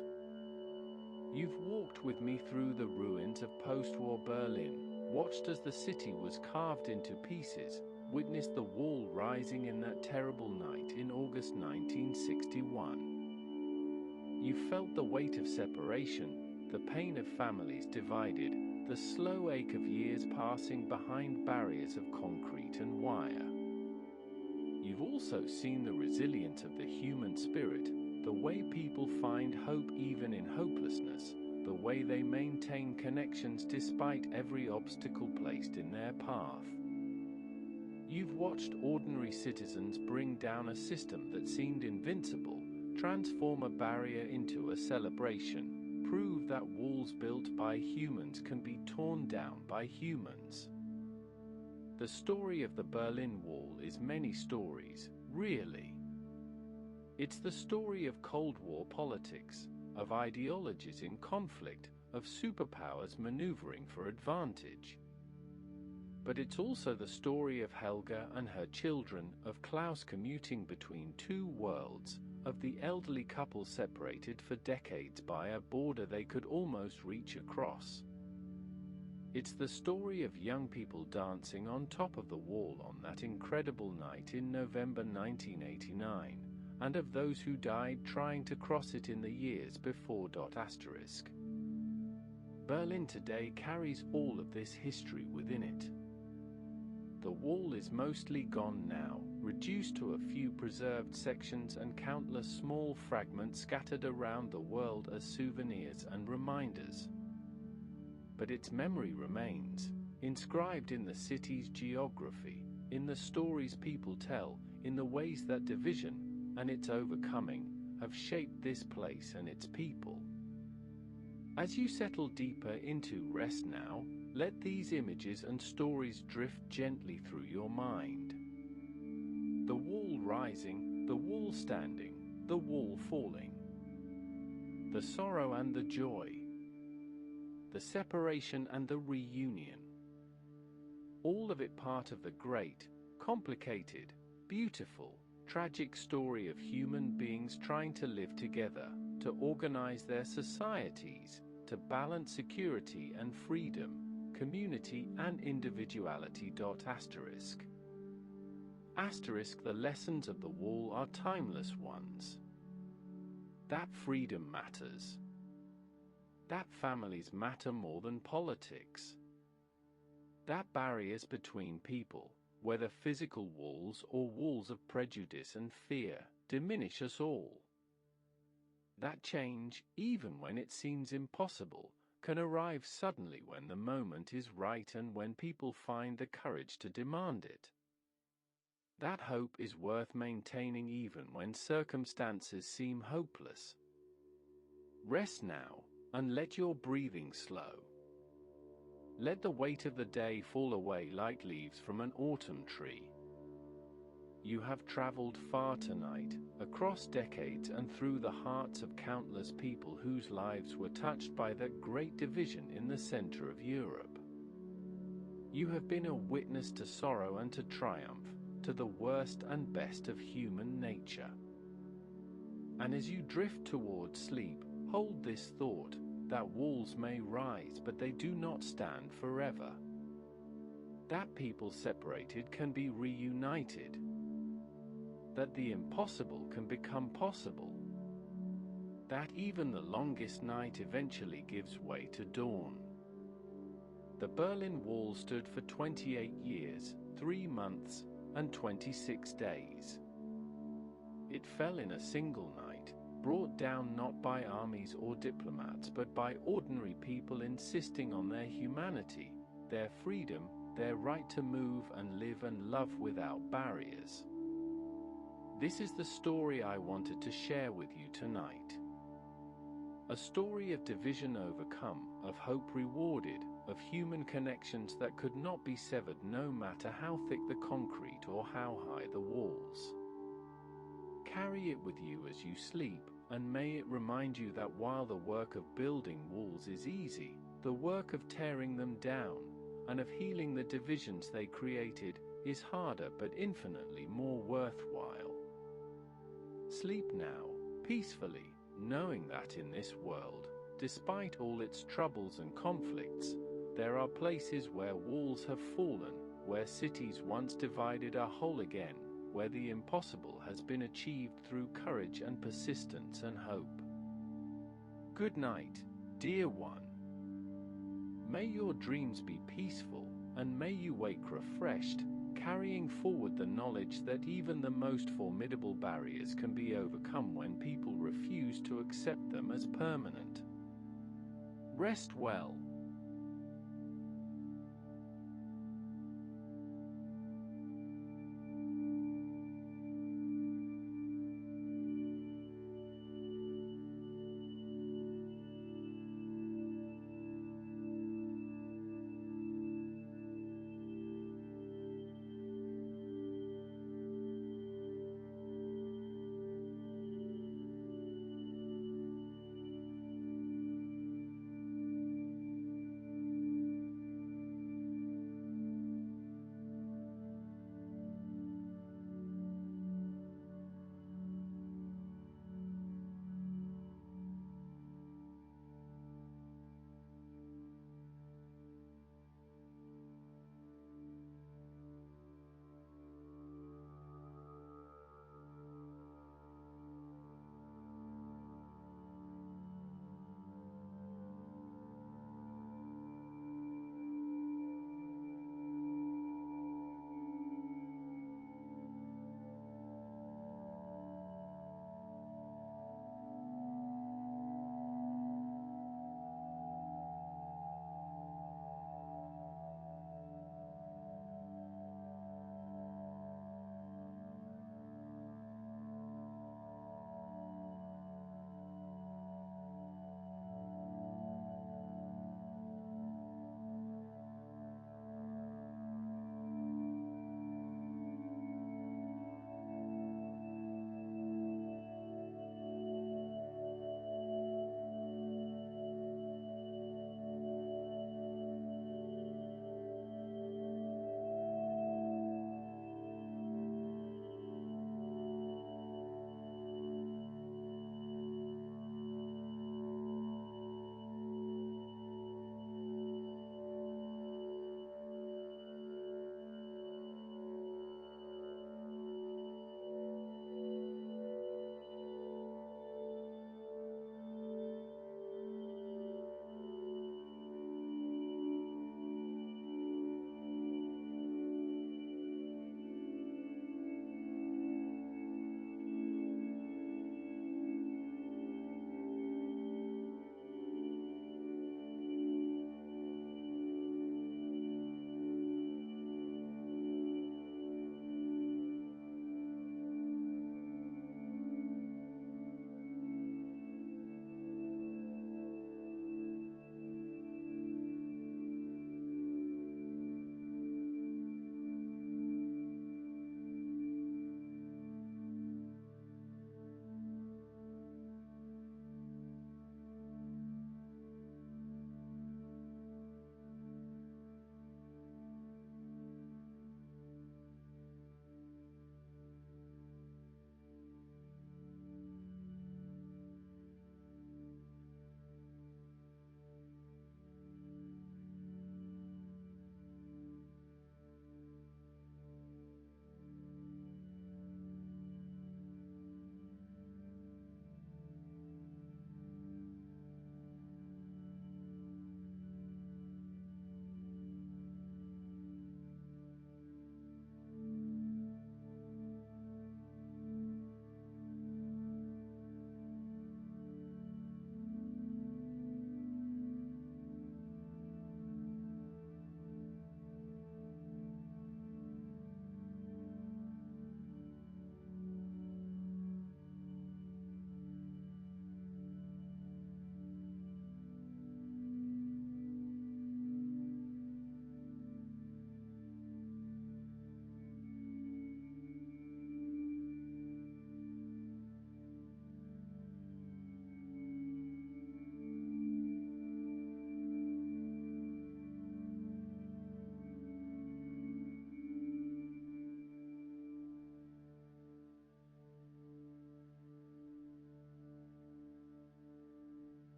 You've walked with me through the ruins of post-war Berlin, watched as the city was carved into pieces, witnessed the wall rising in that terrible night in August 1961. You felt the weight of separation, the pain of families divided, the slow ache of years passing behind barriers of concrete and wire. You've also seen the resilience of the human spirit, the way people find hope even in hopelessness, the way they maintain connections despite every obstacle placed in their path. You've watched ordinary citizens bring down a system that seemed invincible, transform a barrier into a celebration, prove that walls built by humans can be torn down by humans. The story of the Berlin Wall is many stories, really. It's the story of Cold War politics, of ideologies in conflict, of superpowers maneuvering for advantage. But it's also the story of Helga and her children, of Klaus commuting between two worlds, of the elderly couple separated for decades by a border they could almost reach across. It's the story of young people dancing on top of the wall on that incredible night in November 1989, and of those who died trying to cross it in the years before. Berlin today carries all of this history within it. The wall is mostly gone now, reduced to a few preserved sections and countless small fragments scattered around the world as souvenirs and reminders. But its memory remains, inscribed in the city's geography, in the stories people tell, in the ways that division and its overcoming have shaped this place and its people. As you settle deeper into rest now, let these images and stories drift gently through your mind. The wall rising, the wall standing, the wall falling. The sorrow and the joy. The separation and the reunion. All of it part of the great, complicated, beautiful, tragic story of human beings trying to live together, to organize their societies, to balance security and freedom, community and individuality. Asterisk, the lessons of the wall are timeless ones. That freedom matters. That families matter more than politics. That barriers between people, whether physical walls or walls of prejudice and fear, diminish us all. That change, even when it seems impossible, can arrive suddenly when the moment is right and when people find the courage to demand it. That hope is worth maintaining even when circumstances seem hopeless. Rest now, and let your breathing slow. Let the weight of the day fall away like leaves from an autumn tree. You have traveled far tonight, across decades and through the hearts of countless people whose lives were touched by that great division in the center of Europe. You have been a witness to sorrow and to triumph, to the worst and best of human nature. And as you drift toward sleep, hold this thought, that walls may rise, but they do not stand forever. That people separated can be reunited. That the impossible can become possible. That even the longest night eventually gives way to dawn. The Berlin Wall stood for 28 years, 3 months, and 26 days. It fell in a single night, brought down not by armies or diplomats, but by ordinary people insisting on their humanity, their freedom, their right to move and live and love without barriers. This is the story I wanted to share with you tonight. A story of division overcome, of hope rewarded, of human connections that could not be severed no matter how thick the concrete or how high the walls. Carry it with you as you sleep, and may it remind you that while the work of building walls is easy, The work of tearing them down and of healing the divisions they created is harder but infinitely more worthwhile. Sleep now, peacefully, knowing that in this world, despite all its troubles and conflicts, there are places where walls have fallen, where cities once divided are whole again, where the impossible has been achieved through courage and persistence and hope. Good night, dear one. May your dreams be peaceful, and may you wake refreshed, carrying forward the knowledge that even the most formidable barriers can be overcome when people refuse to accept them as permanent. Rest well,